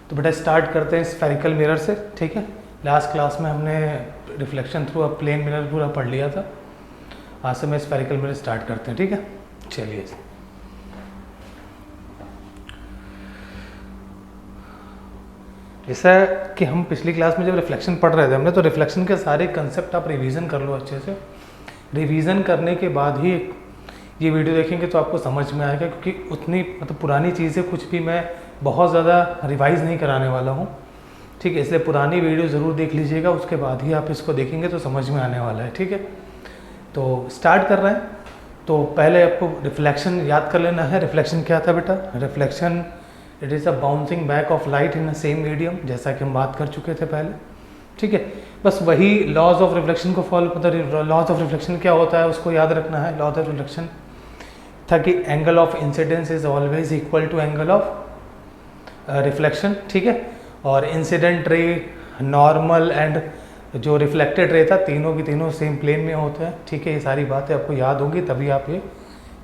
तो बेटा स्टार्ट करते हैं स्फेरिकल मिरर से, ठीक है। लास्ट क्लास में हमने reflection through a plane mirror पूरा पढ़ लिया था। आज से मैं स्फेरिकल मिरर स्टार्ट करते हैं, ठीक है। चलिए, जैसा कि हम पिछली क्लास में जब रिफ्लेक्शन पढ़ रहे थे हमने, तो रिफ्लेक्शन के सारे कंसेप्ट आप रिवीजन कर लो अच्छे से। रिवीजन करने के बाद ही ये वीडियो देखेंगे तो आपको समझ में आएगा, क्योंकि उतनी मतलब पुरानी चीज़ें कुछ भी मैं बहुत ज़्यादा रिवाइज़ नहीं कराने वाला हूँ, ठीक है। इसलिए पुरानी वीडियो ज़रूर देख लीजिएगा, उसके बाद ही आप इसको देखेंगे तो समझ में आने वाला है, ठीक है। तो स्टार्ट कर रहे हैं। तो पहले आपको रिफ्लेक्शन याद कर लेना है। रिफ्लेक्शन क्या था बेटा? Reflection it is a bouncing back of light in a same medium, जैसा कि हम बात कर चुके थे पहले, ठीक है। बस वही लॉज ऑफ रिफ्लेक्शन को फॉलो, मतलब लॉज ऑफ रिफ्लेक्शन क्या होता है उसको याद रखना है। लॉज ऑफ रिफ्लेक्शन था कि angle of incidence is always equal to angle of reflection, ठीक है। और इंसिडेंट रे, नॉर्मल एंड जो रिफ्लेक्टेड रे था, तीनों की तीनों सेम प्लेन में होते हैं, ठीक है। ये सारी बातें आपको याद होंगी, तभी आप ये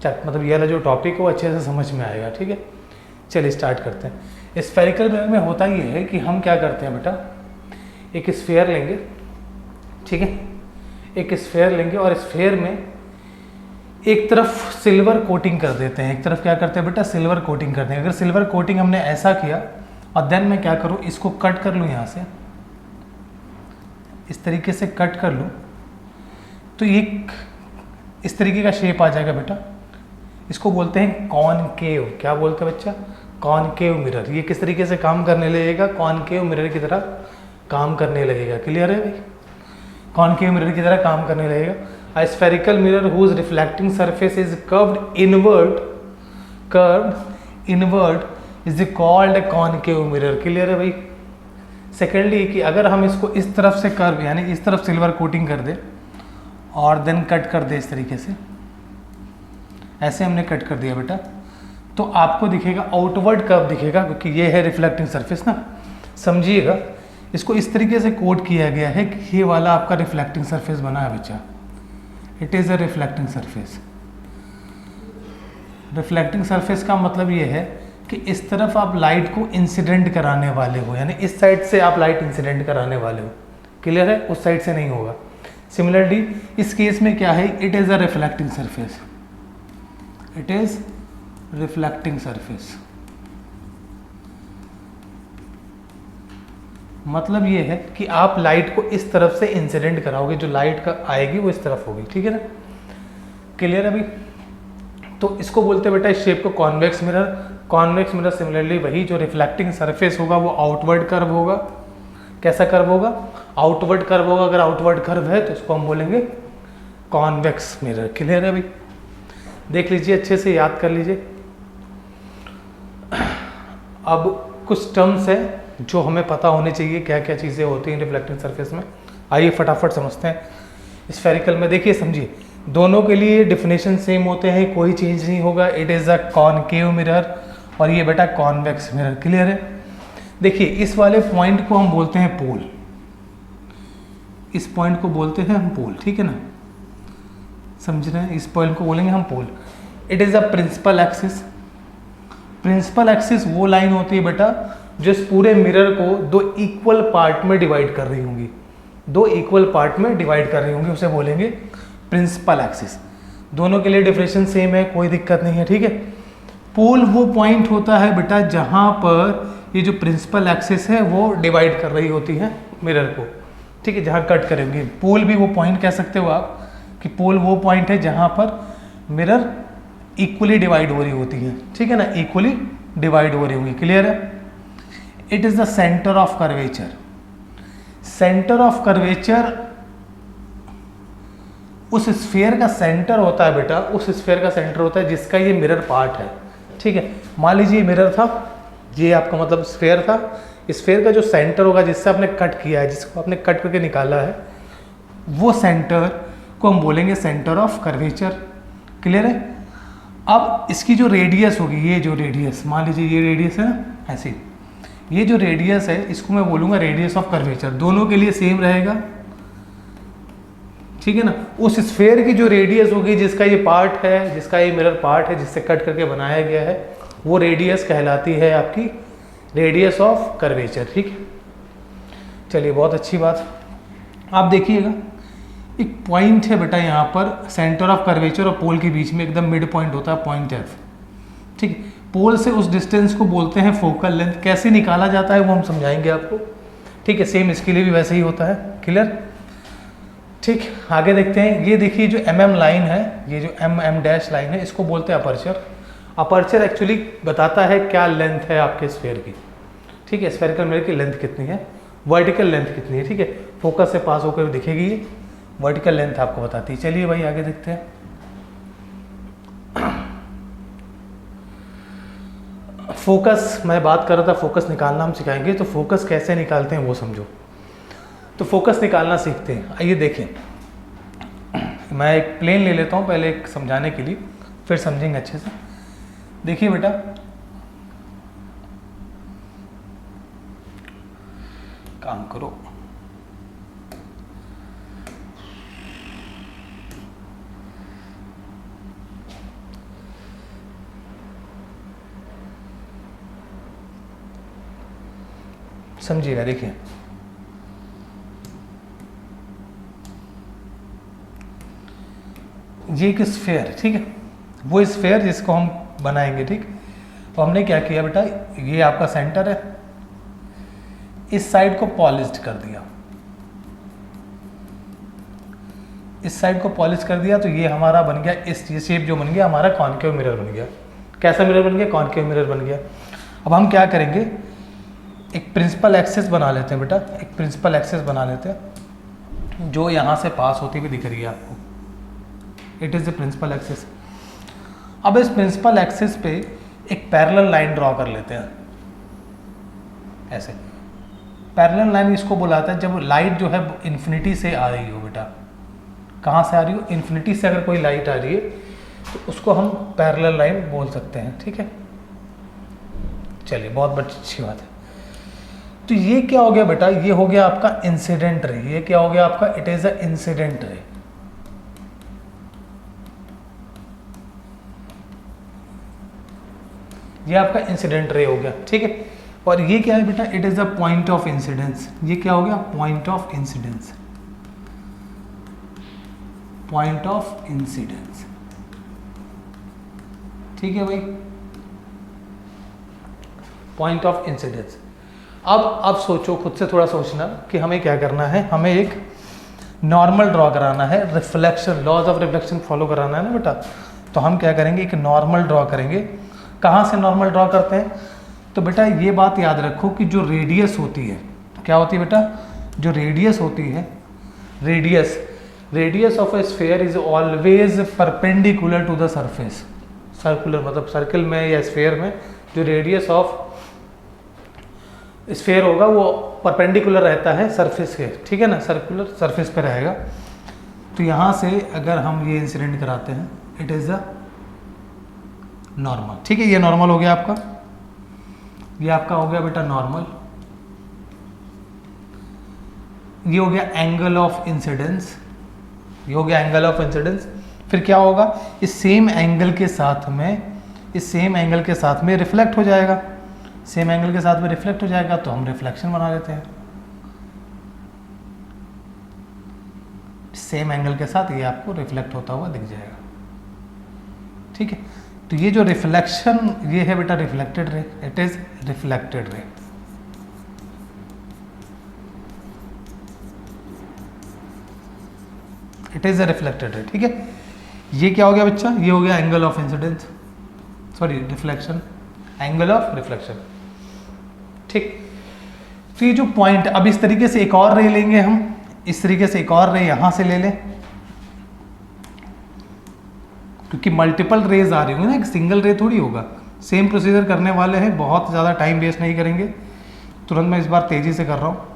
मतलब ये वाला जो टॉपिक है वो अच्छे से समझ में आएगा, ठीक है। चलिए स्टार्ट करते हैं। स्फेरिकल मिरर में होता ये है कि हम क्या करते हैं बेटा, एक स्फेयर लेंगे, ठीक है। एक स्फेयर लेंगे और स्फेयर में एक तरफ सिल्वर कोटिंग कर देते हैं। एक तरफ क्या करते हैं बेटा? सिल्वर कोटिंग करते हैं। अगर सिल्वर कोटिंग हमने ऐसा किया और देन मैं क्या करूँ, इसको कट कर लूँ, यहाँ से इस तरीके से कट कर लूँ, तो ये इस तरीके का शेप आ जाएगा बेटा। इसको बोलते हैं कॉनकेव। क्या बोलते हैं बच्चा? Concave mirror. ये किस तरीके से काम करने लगेगा? कॉनकेव मिरर की तरह काम करने लगेगा। क्लियर है भाई? कॉनकेव मिरर की तरह काम करने लगेगा। A spherical mirror whose reflecting surface is curved inward is called a concave mirror. Clear है भाई? सेकेंडली कि अगर हम इसको इस तरफ से कर्व, यानी इस तरफ सिल्वर कोटिंग कर दे और देन कट कर दे इस तरीके से, ऐसे हमने कट कर दिया बेटा, तो आपको दिखेगा आउटवर्ड कर्व दिखेगा, क्योंकि ये है रिफ्लेक्टिंग सरफेस ना। समझिएगा, इसको इस तरीके से कोट किया गया है कि ये वाला आपका रिफ्लेक्टिंग सरफेस बना है बच्चा। It is a reflecting surface. Reflecting surface का मतलब ये है कि इस तरफ आप लाइट को इंसिडेंट कराने वाले हो, यानी इस साइड से आप लाइट इंसिडेंट कराने वाले हो। क्लियर है? उस साइड से नहीं होगा। सिमिलरली इस केस में क्या है? It is a reflecting surface. It is reflecting surface. मतलब ये है कि आप लाइट को इस तरफ से इंसिडेंट कराओगे, जो लाइट का आएगी वो इस तरफ होगी, ठीक है ना। क्लियर है भाई? तो इसको बोलते हैं बेटा इस शेप को convex mirror. Convex mirror similarly वही, जो रिफ्लेक्टिंग सरफेस होगा वो आउटवर्ड कर्व होगा। कैसा कर्व होगा? आउटवर्ड कर्व होगा। अगर आउटवर्ड कर्व है तो इसको हम बोलेंगे कॉन्वेक्स मिरर। क्लियर है भाई? देख लीजिए, अच्छे से याद कर लीजिए। अब कुछ टर्म्स है जो हमें पता होने चाहिए, क्या क्या चीज़ें होती हैं रिफ्लेक्टिंग सरफेस में। आइए फटाफट समझते हैं। स्फेरिकल में देखिए, समझिए, दोनों के लिए डिफिनेशन सेम होते हैं, कोई चेंज नहीं होगा। It is a concave mirror और ये बेटा कॉन्वेक्स मिरर। क्लियर है? देखिए, इस वाले पॉइंट को हम बोलते हैं पोल। इस पॉइंट को बोलते हैं हम पोल, ठीक है ना। समझ रहे हैं? इस पॉइंट को बोलेंगे हम pole. It is a principal axis. Principal axis वो लाइन होती है बेटा जो इस पूरे मिरर को दो इक्वल पार्ट में डिवाइड कर रही होंगी। दो इक्वल पार्ट में डिवाइड कर रही होंगी, उसे बोलेंगे प्रिंसिपल एक्सिस। दोनों के लिए डिफरेंशिएशन सेम है, कोई दिक्कत नहीं है, ठीक है। पोल वो पॉइंट होता है बेटा जहां पर ये जो प्रिंसिपल एक्सिस है वो डिवाइड कर रही होती है मिरर को, ठीक है, जहां कट करेंगे। पोल भी वो पॉइंट कह सकते हो आप कि पोल वो पॉइंट है जहां पर मिरर इक्वली डिवाइड हो रही होती है, ठीक है ना, इक्वली डिवाइड हो रही होंगी। क्लियर है? It is the centre of curvature. Centre of curvature उस स्फीयर का सेंटर होता है बेटा, उस स्फीयर का सेंटर होता है जिसका ये मिरर पार्ट है, ठीक है। मान लीजिए मिरर था, ये आपका मतलब स्फीयर था। स्फीयर का जो सेंटर होगा जिससे आपने कट किया है, जिसको आपने कट करके निकाला है, वो सेंटर को हम बोलेंगे सेंटर ऑफ कर्वेचर। क्लियर है? अब इसकी जो रेडियस होगी, ये जो रेडियस, मान लीजिए ये रेडियस है ना, ऐसे ये जो रेडियस है इसको मैं बोलूँगा रेडियस ऑफ कर्वेचर। दोनों के लिए सेम रहेगा, ठीक है ना। उस स्फीयर की जो रेडियस होगी, जिसका ये पार्ट है, जिसका ये मिरर पार्ट है, जिससे कट करके बनाया गया है, वो रेडियस कहलाती है आपकी रेडियस ऑफ कर्वेचर। ठीक है, चलिए बहुत अच्छी बात। आप देखिएगा एक पॉइंट है बेटा यहाँ पर, सेंटर ऑफ कर्वेचर और पोल के बीच में एकदम मिड पॉइंट होता है, पॉइंट एफ। ठीक है, पोल से उस डिस्टेंस को बोलते हैं फोकल लेंथ। कैसे निकाला जाता है वो हम समझाएंगे आपको। ठीक है, सेम इसके लिए भी वैसे ही होता है। क्लियर? ठीक, आगे देखते हैं। ये देखिए जो mm लाइन है, ये जो mm डैश लाइन है, इसको बोलते हैं अपर्चर। अपर्चर एक्चुअली बताता है क्या लेंथ है आपके स्फीयर की। ठीक है, स्फेरिकल मिरर की लेंथ कितनी है, वर्टिकल लेंथ कितनी है। ठीक है, फोकस से पास होकर दिखेगी ये, वर्टिकल लेंथ आपको बताती है। चलिए भाई आगे देखते हैं। फोकस, मैं बात कर रहा था फोकस निकालना हम सिखाएंगे, तो फोकस कैसे निकालते हैं वो समझो। तो फोकस निकालना सीखते हैं। आइए देखें, मैं एक प्लेन ले लेता हूँ पहले एक समझाने के लिए, फिर समझेंगे अच्छे से। देखिए बेटा, काम करो, समझिएगा। देखिए ये एक स्फेयर, ठीक है, वो स्फेयर जिसको हम बनाएंगे। ठीक, तो हमने क्या किया बेटा, ये आपका सेंटर है, इस साइड को पॉलिश्ड कर दिया, इस साइड को पॉलिश कर दिया, तो ये हमारा बन गया, इस ये शेप जो बन गया हमारा कॉनकेव मिरर बन गया। कैसा मिरर बन गया? कॉनकेव मिरर बन गया। अब हम क्या करेंगे, एक प्रिंसिपल एक्सिस बना लेते हैं बेटा, एक प्रिंसिपल एक्सिस बना लेते हैं जो यहाँ से पास होती हुई दिख रही है आपको। It is the principal axis. अब इस प्रिंसिपल एक्सिस पे एक पैरेलल लाइन ड्रॉ कर लेते हैं, ऐसे। पैरेलल लाइन इसको बुलाता है जब लाइट जो है इन्फिनिटी से आ रही हो बेटा। कहाँ से आ रही हो? इन्फिनिटी से अगर कोई लाइट आ रही है तो उसको हम पैरेलल लाइन बोल सकते हैं। ठीक है, चलिए बहुत बड़ी अच्छी बात है। तो ये क्या हो गया बेटा, ये हो गया आपका इंसिडेंट रे। ये क्या हो गया आपका? It is a incident ray. ये आपका इंसिडेंट रे हो गया। ठीक है, और ये क्या है बेटा? It is a point of incidence. ये क्या हो गया? Point of incidence, point of incidence. ठीक है भाई, पॉइंट ऑफ इंसिडेंस। अब सोचो, खुद से थोड़ा सोचना कि हमें क्या करना है। हमें एक नॉर्मल ड्रॉ कराना है, reflection, laws of reflection follow कराना है ना बेटा। तो हम क्या करेंगे, एक नॉर्मल ड्रॉ करेंगे। कहाँ से नॉर्मल ड्रॉ करते हैं? तो बेटा ये बात याद रखो कि जो रेडियस होती है, क्या होती है बेटा? जो रेडियस होती है, radius of a sphere is always perpendicular to the surface. Circular मतलब सर्कल में या स्फीयर में जो रेडियस ऑफ स्फीयर होगा वो परपेंडिकुलर रहता है सरफेस के। ठीक है ना, सर्कुलर सरफेस पे रहेगा। तो यहाँ से अगर हम ये इंसिडेंट कराते हैं, इट इज़ अ नॉर्मल। ठीक है, ये नॉर्मल हो गया आपका, ये आपका हो गया बेटा नॉर्मल। ये हो गया एंगल ऑफ इंसिडेंस, ये हो गया एंगल ऑफ इंसिडेंस। फिर क्या होगा, इस सेम एंगल के साथ में रिफ्लेक्ट हो जाएगा, सेम एंगल के साथ में रिफ्लेक्ट हो जाएगा, तो हम रिफ्लेक्शन बना लेते हैं। सेम एंगल के साथ ये आपको रिफ्लेक्ट होता हुआ दिख जाएगा। ठीक है, तो ये जो रिफ्लेक्शन ये है बेटा reflected ray, it is reflected ray. It is a reflected ray. ठीक है, ये क्या हो गया बच्चा? ये हो गया angle of incidence, sorry reflection, angle of reflection. ठीक, तो ये जो पॉइंट, अब इस तरीके से एक और रे लेंगे हम, इस तरीके से एक और रे यहां से ले लें, क्योंकि मल्टीपल रेज आ रही होंगी ना, एक सिंगल रे थोड़ी होगा। सेम प्रोसीजर करने वाले हैं, बहुत ज़्यादा टाइम वेस्ट नहीं करेंगे। तुरंत मैं इस बार तेज़ी से कर रहा हूँ,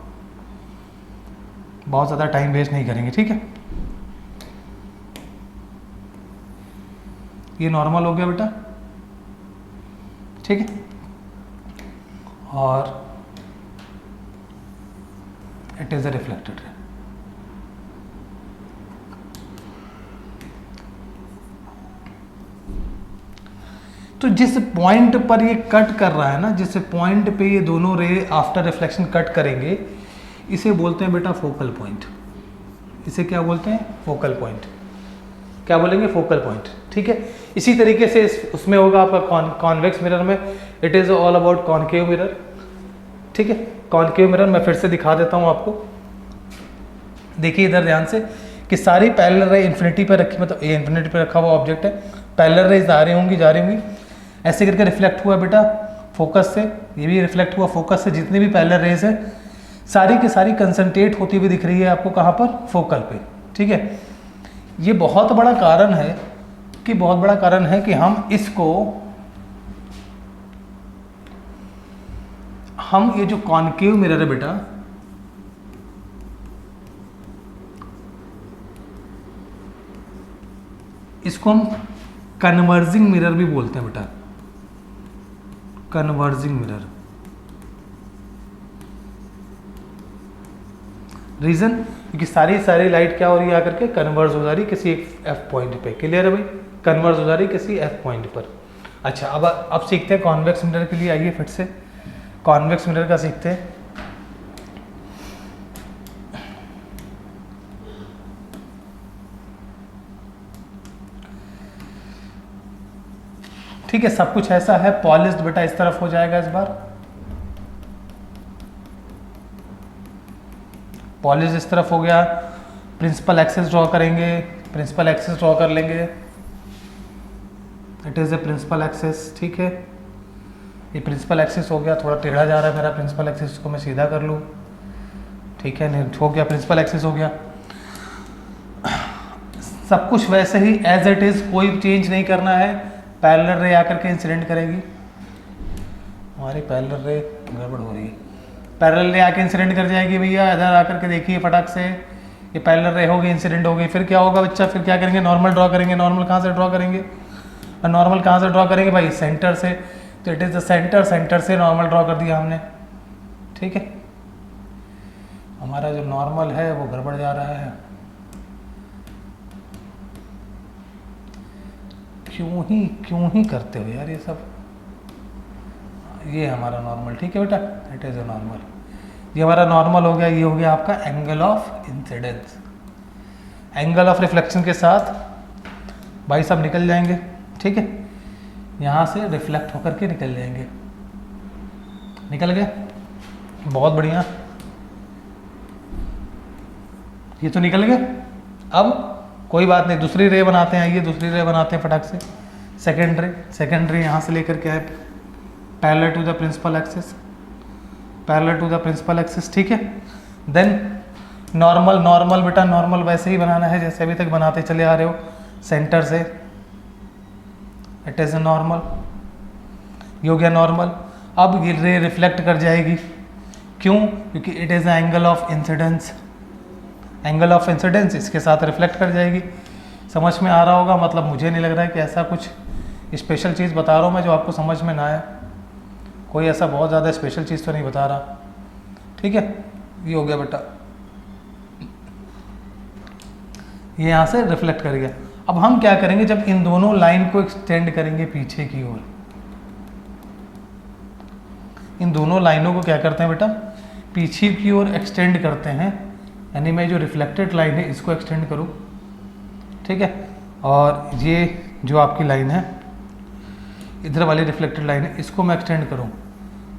बहुत ज़्यादा टाइम वेस्ट नहीं करेंगे। ठीक है, ये नॉर्मल हो गया बेटा। ठीक है, और it is a reflected ray. तो तो जिस पॉइंट पर ये कट कर रहा है ना, जिस पॉइंट पे ये दोनों रे आफ्टर रिफ्लेक्शन कट करेंगे, इसे बोलते हैं बेटा फोकल पॉइंट। इसे क्या बोलते हैं? Focal point. क्या बोलेंगे? Focal point. ठीक है। इसी तरीके से उसमें होगा आपका कॉन्वेक्स मिरर में it is all about concave mirror. ठीक है। कॉनकेव मिरर मैं फिर से दिखा देता हूँ आपको। देखिए इधर ध्यान से कि सारी पैरेलल रे इन्फिनिटी पर रखी, मतलब ये इन्फिनिटी पर रखा हुआ ऑब्जेक्ट है, पैरेलल रेज आ रही होंगी, जा रही होंगी, ऐसे करके रिफ्लेक्ट हुआ बेटा फोकस से, ये भी रिफ्लेक्ट हुआ फोकस से। जितनी भी पैरेलल रेज है सारी की सारी कंसंट्रेट होती हुई दिख रही है आपको कहाँ पर? फोकल पे। ठीक है। ये बहुत बड़ा कारण है कि हम ये जो कॉनकेव मिरर है बेटा, इसको हम कन्वर्जिंग मिरर भी बोलते हैं बेटा, कन्वर्जिंग मिरर। रीजन क्योंकि सारी लाइट क्या हो रही है आकर के? कन्वर्ज हो जा रही किसी एक एफ पॉइंट पे। क्लियर है भाई? कन्वर्ज हो जा रही किसी एफ पॉइंट पर। अच्छा, अब सीखते हैं कॉन्वेक्स मिरर के लिए। आइए फिर से कॉन्वेक्स मिरर का सीखते हैं। ठीक है। सब कुछ ऐसा है, पॉलिश्ड बेटा इस तरफ हो जाएगा, इस बार पॉलिश इस तरफ हो गया। प्रिंसिपल एक्सिस ड्रॉ करेंगे, प्रिंसिपल एक्सिस ड्रॉ कर लेंगे। It is a principal axis. ठीक है। ये प्रिंसिपल एक्सिस हो गया, थोड़ा टेढ़ा जा रहा है मेरा प्रिंसिपल एक्सिस को मैं सीधा कर लूँ। ठीक है, नहीं हो गया, प्रिंसिपल एक्सिस हो गया। सब कुछ वैसे ही एज इट इज़, कोई चेंज नहीं करना है। पैरेलल रे आकर के इंसिडेंट करेगी, हमारी पैरेलल रे गड़बड़ हो रही है, पैरेलल रे आके इंसिडेंट कर जाएगी भैया। इधर आकर के देखिए फटाक से, ये पैरेलल रे होगी, इंसिडेंट हो गई। फिर क्या होगा बच्चा? फिर क्या करेंगे? नॉर्मल ड्रॉ करेंगे। नॉर्मल कहाँ से ड्रॉ करेंगे? और नॉर्मल कहाँ से ड्रॉ करेंगे भाई? सेंटर से। तो it is the centre, centre से नॉर्मल ड्रॉ कर दिया हमने। ठीक है। हमारा जो नॉर्मल है वो गड़बड़ जा रहा है, क्यों ही करते हो यार ये सब। ये हमारा नॉर्मल। ठीक है बेटा, इट इज़ ए नॉर्मल। ये हमारा नॉर्मल हो गया। ये हो गया आपका angle of incidence. Angle of reflection के साथ भाई सब निकल जाएंगे। ठीक है। यहाँ से रिफ्लेक्ट होकर के निकल जाएंगे। निकल गए, बहुत बढ़िया। ये तो निकल गए। अब कोई बात नहीं, दूसरी रे बनाते हैं। आइए दूसरी रे बनाते हैं फटाक से। सेकेंड रे यहाँ से लेकर के आए parallel to the principal axis, parallel to the principal axis. ठीक है। देन नॉर्मल बेटा, नॉर्मल वैसे ही बनाना है जैसे अभी तक बनाते चले आ रहे हो, सेंटर से। It is a normal. ये हो गया नॉर्मल। अब ये रे रिफ्लेक्ट कर जाएगी, क्यों? क्योंकि it is angle of incidence. Angle of incidence इसके साथ रिफ्लेक्ट कर जाएगी। समझ में आ रहा होगा, मतलब मुझे नहीं लग रहा है कि ऐसा कुछ स्पेशल चीज़ बता रहा हूँ मैं जो आपको समझ में ना आए। कोई ऐसा बहुत ज़्यादा स्पेशल चीज़ तो नहीं बता रहा। ठीक है। ये हो गया बेटा, ये यहाँ से रिफ्लेक्ट कर गया। अब हम क्या करेंगे? जब इन दोनों लाइन को एक्सटेंड करेंगे पीछे की ओर, इन दोनों लाइनों को क्या करते हैं बेटा? पीछे की ओर एक्सटेंड करते हैं। यानी मैं जो रिफ्लेक्टेड लाइन है इसको एक्सटेंड करूँ। ठीक है। और ये जो आपकी लाइन है, इधर वाली रिफ्लेक्टेड लाइन है, इसको मैं एक्सटेंड करूँ,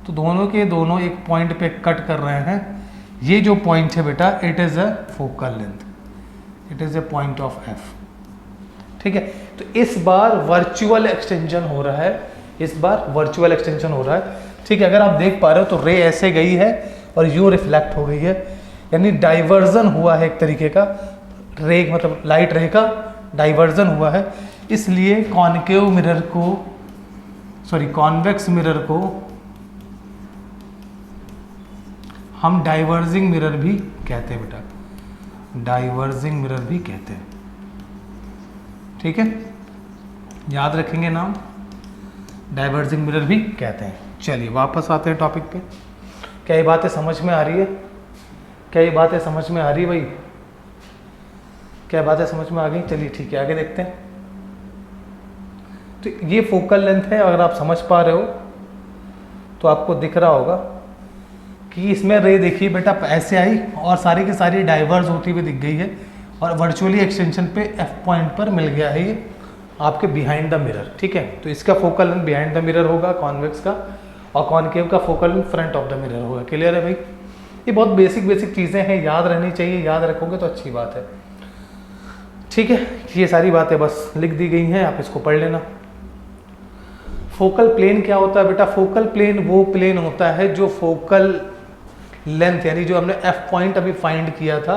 तो दोनों के दोनों एक पॉइंट पे कट कर रहे हैं। ये जो पॉइंट है बेटा, it is a focal length, it is A point of F. ठीक है। तो इस बार वर्चुअल एक्सटेंशन हो रहा है, इस बार वर्चुअल एक्सटेंशन हो रहा है। ठीक है। अगर आप देख पा रहे हो तो रे ऐसे गई है और यू रिफ्लेक्ट हो गई है, यानी डाइवर्जन हुआ है एक तरीके का। रे मतलब लाइट रे का डाइवर्जन हुआ है। इसलिए कॉनकेव मिरर को, सॉरी कॉन्वेक्स मिरर को हम डाइवर्जिंग मिरर भी कहते हैं बेटा, डाइवर्जिंग मिरर भी कहते हैं। ठीक है। याद रखेंगे नाम, डाइवर्जिंग मिरर भी कहते हैं। चलिए वापस आते हैं टॉपिक पे। क्या ये बातें समझ में आ रही है? क्या ये बातें समझ में आ रही है भाई? क्या बातें समझ में आ गई? चलिए ठीक है, आगे देखते हैं। तो ये फोकल लेंथ है, अगर आप समझ पा रहे हो तो आपको दिख रहा होगा कि इसमें रे देखिए बेटा ऐसे आई और सारी की सारी डाइवर्स होती हुई दिख गई है और वर्चुअली एक्सटेंशन पे एफ पॉइंट पर मिल गया है ये आपके बिहाइंड द मिरर। ठीक है, तो इसका focal length behind the mirror होगा कॉन्वेक्स का, और कॉनकेव का focal length front of the mirror होगा। क्लियर है भाई? ये बहुत बेसिक चीज़ें हैं, याद रहनी चाहिए, याद रखोगे तो अच्छी बात है। ठीक है, ये सारी बातें बस लिख दी गई हैं, आप इसको पढ़ लेना। फोकल प्लेन क्या होता है बेटा? फोकल प्लेन वो प्लेन होता है जो फोकल लेंथ यानी जो हमने एफ पॉइंट अभी फाइंड किया था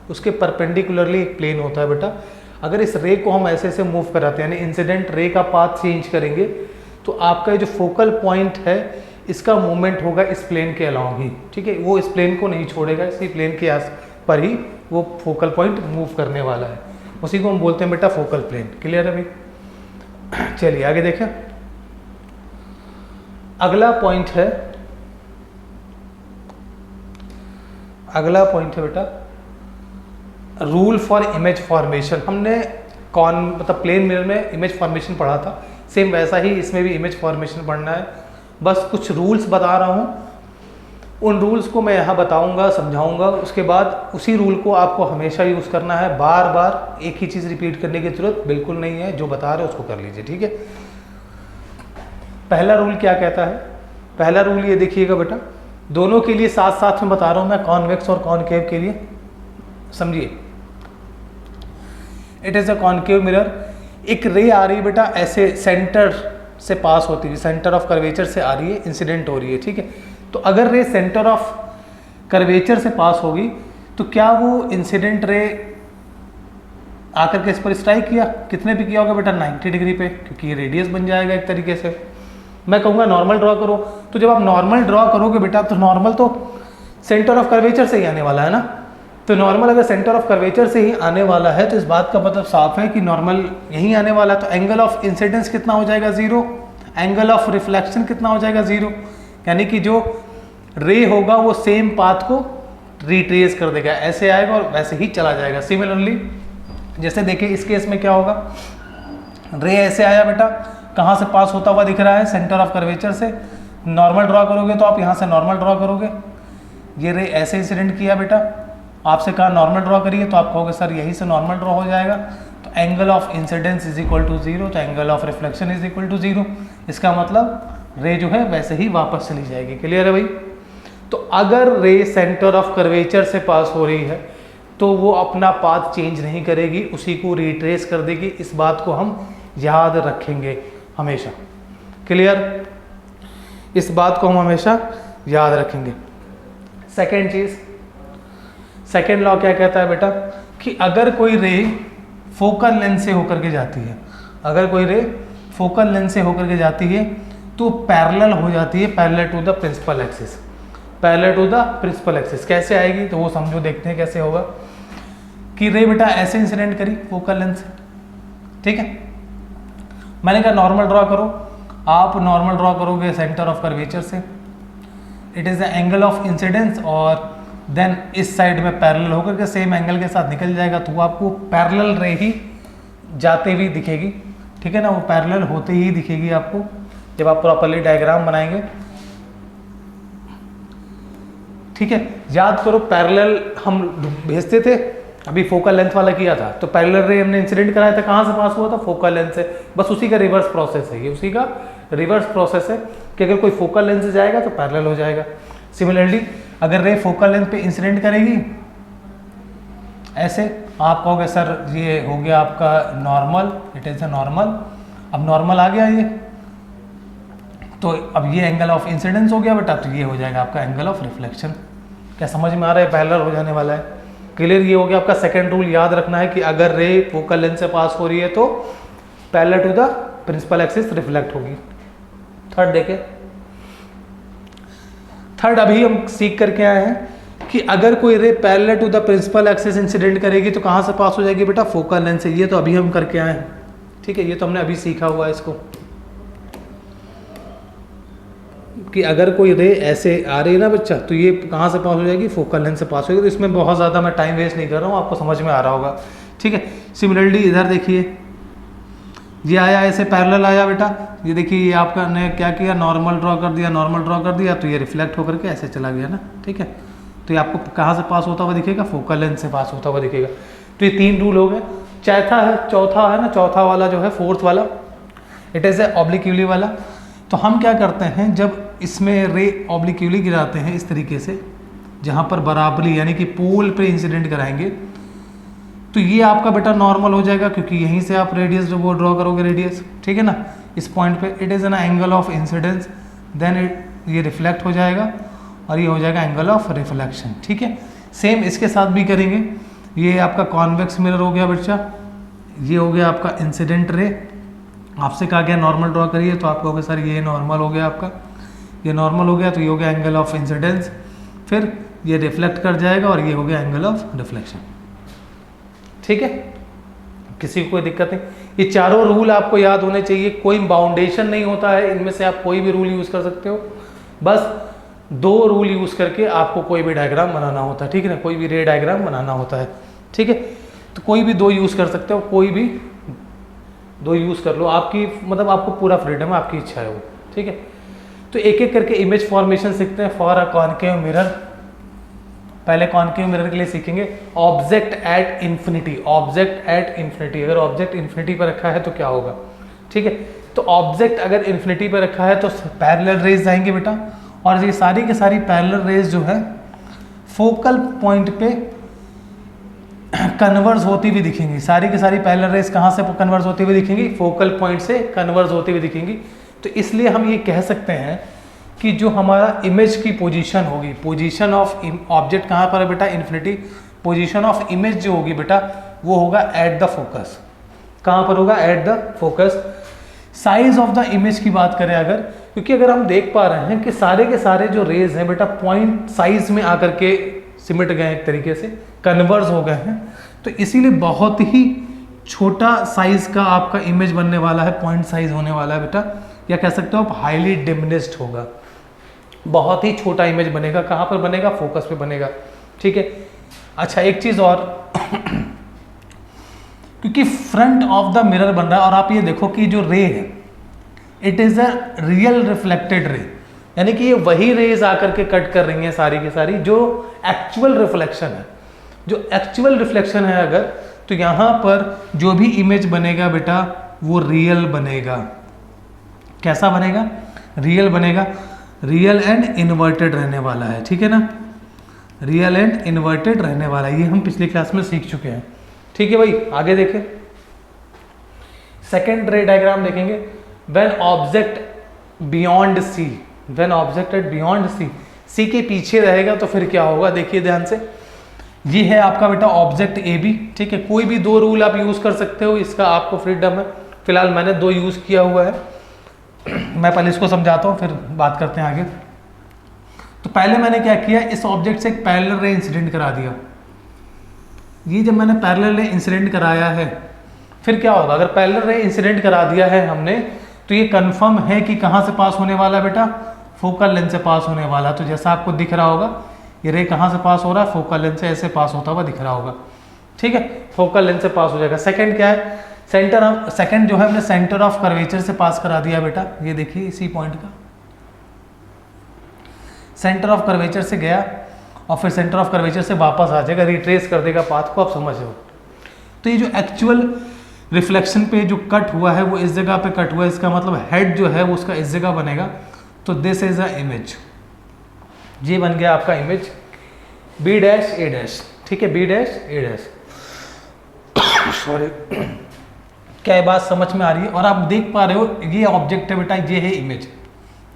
उसके परपेंडिकुलरली एक प्लेन होता है बेटा। अगर इस रे को हम ऐसे मूव कराते हैं यानी इंसिडेंट रे का पाथ चेंज करेंगे तो आपका जो फोकल पॉइंट है इसका मूवमेंट होगा इस प्लेन के अलोंग ही। ठीक है, वो इस प्लेन को नहीं छोड़ेगा, इसी प्लेन के आस पर ही वो फोकल पॉइंट मूव करने वाला है, उसी को हम बोलते हैं बेटा फोकल प्लेन। क्लियर है भाई? चलिए आगे देखें। अगला पॉइंट है बेटा रूल फॉर इमेज फॉर्मेशन। हमने मतलब प्लेन मिरर में इमेज फॉर्मेशन पढ़ा था, सेम वैसा ही इसमें भी इमेज फॉर्मेशन पढ़ना है। बस कुछ रूल्स बता रहा हूँ, उन रूल्स को मैं यहाँ बताऊँगा, समझाऊँगा, उसके बाद उसी रूल को आपको हमेशा यूज़ करना है। बार बार एक ही चीज़ रिपीट करने की जरूरत बिल्कुल नहीं है, जो बता रहे हो उसको कर लीजिए। ठीक है, पहला रूल क्या कहता है? पहला रूल ये देखिएगा बेटा, दोनों के लिए साथ साथ में बता रहा हूँ मैं, कॉन्वेक्स और कॉनकेव के लिए, समझिए। It is a concave mirror, एक रे आ रही है बेटा ऐसे सेंटर से पास होती हुई, सेंटर ऑफ कर्वेचर से आ रही है, इंसिडेंट हो रही है। ठीक है, तो अगर रे सेंटर ऑफ कर्वेचर से पास होगी तो क्या वो इंसिडेंट रे आकर के इस पर स्ट्राइक किया? कितने पे किया होगा बेटा? 90 डिग्री पे, क्योंकि ये रेडियस बन जाएगा एक तरीके से। मैं कहूँगा नॉर्मल ड्रॉ करो, तो जब आप नॉर्मल ड्रॉ करोगे बेटा तो नॉर्मल तो सेंटर ऑफ कर्वेचर से ही आने वाला है ना, तो नॉर्मल अगर सेंटर ऑफ कर्वेचर से ही आने वाला है तो इस बात का मतलब साफ है कि नॉर्मल यहीं आने वाला है। तो एंगल ऑफ इंसिडेंस कितना हो जाएगा? 0। एंगल ऑफ रिफ्लेक्शन कितना हो जाएगा? 0। यानी कि जो रे होगा वो सेम पाथ को रिट्रेस कर देगा, ऐसे आएगा और वैसे ही चला जाएगा। सिमिलरली जैसे देखिए इस केस में क्या होगा, रे ऐसे आया बेटा, कहाँ से पास होता हुआ दिख रहा है? सेंटर ऑफ कर्वेचर से। नॉर्मल ड्रॉ करोगे तो आप यहाँ से नॉर्मल ड्रॉ करोगे, ये रे ऐसे इंसिडेंट किया बेटा, आपसे कहा नॉर्मल ड्रॉ करिए तो आप कहोगे सर यहीं से नॉर्मल ड्रॉ हो जाएगा। तो angle of incidence is equal to 0, तो angle of reflection is equal to 0। इसका मतलब रे जो है वैसे ही वापस चली जाएगी। क्लियर है भाई? तो अगर रे सेंटर ऑफ कर्वेचर से पास हो रही है तो वो अपना पाथ चेंज नहीं करेगी, उसी को रिट्रेस कर देगी। इस बात को हम याद रखेंगे हमेशा। क्लियर? इस बात को हम हमेशा याद रखेंगे। सेकेंड चीज, सेकेंड लॉ क्या कहता है बेटा कि अगर कोई रे फोकल लेंथ से होकर के जाती है, अगर कोई रे फोकल लेंथ से होकर के जाती है तो पैरेलल हो जाती है, parallel to the principal axis. Parallel to the principal axis कैसे आएगी तो वो समझो, देखते हैं कैसे होगा। कि रे बेटा ऐसे इंसिडेंट करी फोकल लेंथ से, ठीक है, मैंने कहा नॉर्मल ड्रॉ करो, आप नॉर्मल ड्रॉ करोगे सेंटर ऑफ कर्वेचर से, it is the angle of incidence, और देन इस साइड में पैरेलल होकर के सेम एंगल के साथ निकल जाएगा, तो वो आपको पैरेलल रे ही जाते हुई दिखेगी। ठीक है ना, वो पैरेलल होते ही दिखेगी आपको जब आप प्रॉपरली डायग्राम बनाएंगे। ठीक है, याद करो पैरेलल हम भेजते थे, अभी फोकल लेंथ वाला किया था तो पैरेलल रे हमने इंसिडेंट कराया था, कहाँ से पास हुआ था? फोकल लेंथ से। बस उसी का रिवर्स प्रोसेस है ये, उसी का रिवर्स प्रोसेस है कि अगर कोई फोकल लेंथ से जाएगा तो पैरेलल हो जाएगा। सिमिलरली अगर रे फोकल लेंथ पे इंसिडेंट करेगी ऐसे, आप कहोगे सर ये हो गया आपका normal, it is a normal. अब नॉर्मल आ गया ये, तो अब ये एंगल ऑफ इंसिडेंस हो गया बेटा, तो ये हो जाएगा आपका एंगल ऑफ रिफ्लेक्शन। क्या समझ में आ रहा है? पैरेलल हो जाने वाला है। क्लियर? ये हो गया आपका सेकंड रूल। याद रखना है कि अगर रे फोकल लेंथ से पास हो रही है तो parallel to the principal axis reflect होगी। थर्ड देखे, थर्ड अभी हम सीख करके आए हैं कि अगर कोई ray parallel to the principal axis incident करेगी तो कहाँ से पास हो जाएगी बेटा? फोकल लेंथ से। ये तो अभी हम करके आए हैं, ठीक है, ये तो हमने अभी सीखा हुआ है इसको, कि अगर कोई रे ऐसे आ रही है ना बच्चा तो ये कहाँ से पास हो जाएगी? फोकल लेंथ से पास होगी। तो इसमें बहुत ज़्यादा मैं टाइम वेस्ट नहीं कर रहा हूँ, आपको समझ में आ रहा होगा। ठीक है, सिमिलरली इधर देखिए, ये आया ऐसे पैरेलल आया बेटा, ये देखिए ये आपका ने क्या किया, नॉर्मल ड्रॉ कर दिया, नॉर्मल ड्रॉ कर दिया, तो ये रिफ्लेक्ट होकर के ऐसे चला गया ना, ठीक है। तो ये आपको कहाँ से पास होता हुआ दिखेगा, फोकल लेंथ से पास होता हुआ दिखेगा। तो ये 3 रूल हो गए। चौथा है ना, चौथा वाला जो है, फोर्थ वाला, इट इज़ ए ऑब्लिक्यूली वाला। तो हम क्या करते हैं, जब इसमें रे ऑब्लिक्यूली गिराते हैं इस तरीके से, जहाँ पर बराबरी यानी कि पोल पे इंसिडेंट कराएंगे, तो ये आपका बेटा नॉर्मल हो जाएगा, क्योंकि यहीं से आप रेडियस जो वो ड्रॉ करोगे रेडियस, ठीक है ना, इस पॉइंट पे it is an angle of incidence, then ये रिफ्लेक्ट हो जाएगा और ये हो जाएगा एंगल ऑफ रिफ्लेक्शन, ठीक है। सेम इसके साथ भी करेंगे। ये आपका कॉन्वेक्स मिरर हो गया बच्चा, ये हो गया आपका इंसिडेंट रे। आपसे कहा गया नॉर्मल ड्रॉ करिए, तो आप कहोगे सर ये नॉर्मल हो गया आपका, ये नॉर्मल हो गया, तो ये हो गया एंगल ऑफ इंसिडेंस, फिर ये रिफ्लेक्ट कर जाएगा और ये हो गया एंगल ऑफ रिफ्लेक्शन, ठीक है। किसी को कोई दिक्कत नहीं। ये चारों रूल आपको याद होने चाहिए, कोई बाउंडेशन नहीं होता है, इनमें से आप कोई भी रूल यूज़ कर सकते हो। बस 2 रूल यूज़ करके आपको कोई भी डायग्राम बनाना होता है, ठीक है ना, कोई भी रे डायग्राम बनाना होता है, ठीक है। तो कोई भी 2 यूज़ कर सकते हो, कोई भी 2 यूज़ कर लो, आपकी मतलब आपको पूरा फ्रीडम है, आपकी इच्छा है वो, ठीक है। तो एक एक करके इमेज फॉर्मेशन सीखते हैं फॉर अ कॉनकेव मिरर। पहले कॉनकेव मिरर के लिए सीखेंगे object at infinity. Object at infinity, अगर ऑब्जेक्ट इन्फिनिटी पर रखा है तो क्या होगा, ठीक है। तो ऑब्जेक्ट अगर इन्फिनिटी पर रखा है तो पैरेलल रेज जाएंगे बेटा, और ये सारी की सारी पैरेलल रेज जो है फोकल पॉइंट पे कन्वर्स होती हुई दिखेंगी। सारी की सारी पैरेलल रेज कहाँ से कन्वर्स होती हुई दिखेंगी, फोकल पॉइंट से कन्वर्स होती हुई दिखेंगी। तो इसलिए हम ये कह सकते हैं कि जो हमारा इमेज की पोजीशन होगी, पोजीशन ऑफ ऑब्जेक्ट कहाँ पर है बेटा, इन्फिनिटी, पोजीशन ऑफ इमेज जो होगी बेटा वो होगा एट द फोकस। कहाँ पर होगा, at the focus. Size of the image की बात करें अगर, क्योंकि अगर हम देख पा रहे हैं कि सारे के सारे जो रेज हैं बेटा पॉइंट साइज में आकर के सिमट गए, एक तरीके से कन्वर्ज हो गए हैं, तो इसीलिए बहुत ही छोटा साइज का आपका इमेज बनने वाला है, पॉइंट साइज होने वाला है बेटा, या कह सकते हो आप हाईली डिमिनिश्ड होगा, बहुत ही छोटा इमेज बनेगा। कहाँ पर बनेगा, फोकस पे बनेगा, ठीक है। अच्छा एक चीज और क्योंकि फ्रंट ऑफ द मिरर बन रहा है, और आप ये देखो कि जो रे है it is a real reflected ray, यानी कि ये वही रेज आकर के कट कर रही हैं सारी की सारी जो एक्चुअल रिफ्लेक्शन है। जो एक्चुअल रिफ्लेक्शन है अगर, तो यहाँ पर जो भी इमेज बनेगा बेटा वो रियल बनेगा। कैसा बनेगा, रियल बनेगा, रियल एंड इन्वर्टेड रहने वाला है, ठीक है ना, रियल एंड इन्वर्टेड रहने वाला है। ये हम पिछली क्लास में सीख चुके हैं, ठीक है भाई। आगे देखें, सेकेंड रे डायग्राम देखेंगे। When object beyond C, when object at beyond C, C के पीछे रहेगा तो फिर क्या होगा, देखिए ध्यान से। ये है आपका बेटा ऑब्जेक्ट ए बी, ठीक है। कोई भी 2 रूल आप यूज कर सकते हो, इसका आपको फ्रीडम है। फिलहाल मैंने 2 यूज किया हुआ है, मैं पहले इसको समझाता हूँ फिर बात करते हैं आगे। तो पहले मैंने क्या किया, इस ऑब्जेक्ट से एक पैरेलल रे इंसिडेंट करा दिया। ये जब मैंने पैरेलल रे इंसिडेंट कराया है, फिर क्या होगा, अगर पैरेलल रे इंसिडेंट करा दिया है हमने, तो ये कंफर्म है कि कहाँ से पास होने वाला बेटा, फोकल लेंथ से पास होने वाला। तो जैसा आपको दिख रहा होगा ये रे कहाँ से पास हो रहा है, फोकल लेंथ से ऐसे पास होता हुआ दिख रहा होगा, ठीक है, फोकल लेंथ से पास हो जाएगा। सेकंड क्या है, सेंटर ऑफ, सेकंड जो है हमने सेंटर ऑफ कर्वेचर से पास करा दिया बेटा। ये देखिए इसी पॉइंट का सेंटर ऑफ कर्वेचर से गया और फिर सेंटर ऑफ कर्वेचर से वापस आ जाएगा, रिट्रेस कर देगा पाथ को, आप समझ लो। तो ये जो एक्चुअल रिफ्लेक्शन पे जो कट हुआ है वो इस जगह पे कट हुआ है, इसका मतलब हेड जो है वो उसका इस जगह बनेगा। तो दिस इज अ इमेज, ये बन गया आपका इमेज बी डैश ए डैश, ठीक है, बी डैश ए डैश। सॉरी, क्या ये बात समझ में आ रही है? और आप देख पा रहे हो ये ऑब्जेक्ट है बेटा, ये है इमेज,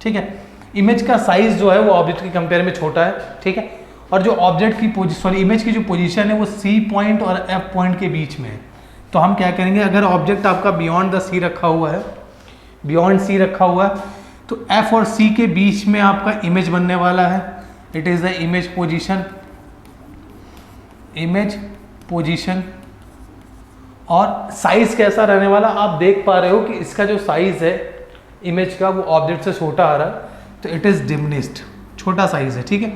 ठीक है। इमेज का साइज जो है वो ऑब्जेक्ट के कंपेयर में छोटा है, ठीक है। और जो ऑब्जेक्ट की पोजीशन, इमेज की जो पोजीशन है वो सी पॉइंट और एफ पॉइंट के बीच में है। तो हम क्या करेंगे, अगर ऑब्जेक्ट आपका बियॉन्ड द सी रखा हुआ है, बियॉन्ड सी रखा हुआ है, तो एफ और सी के बीच में आपका इमेज बनने वाला है। It is the image position, image position. और साइज कैसा रहने वाला, आप देख पा रहे हो कि इसका जो साइज है इमेज का वो ऑब्जेक्ट से छोटा आ रहा है, तो इट इज डिमिनिश्ड, छोटा साइज है, ठीक है।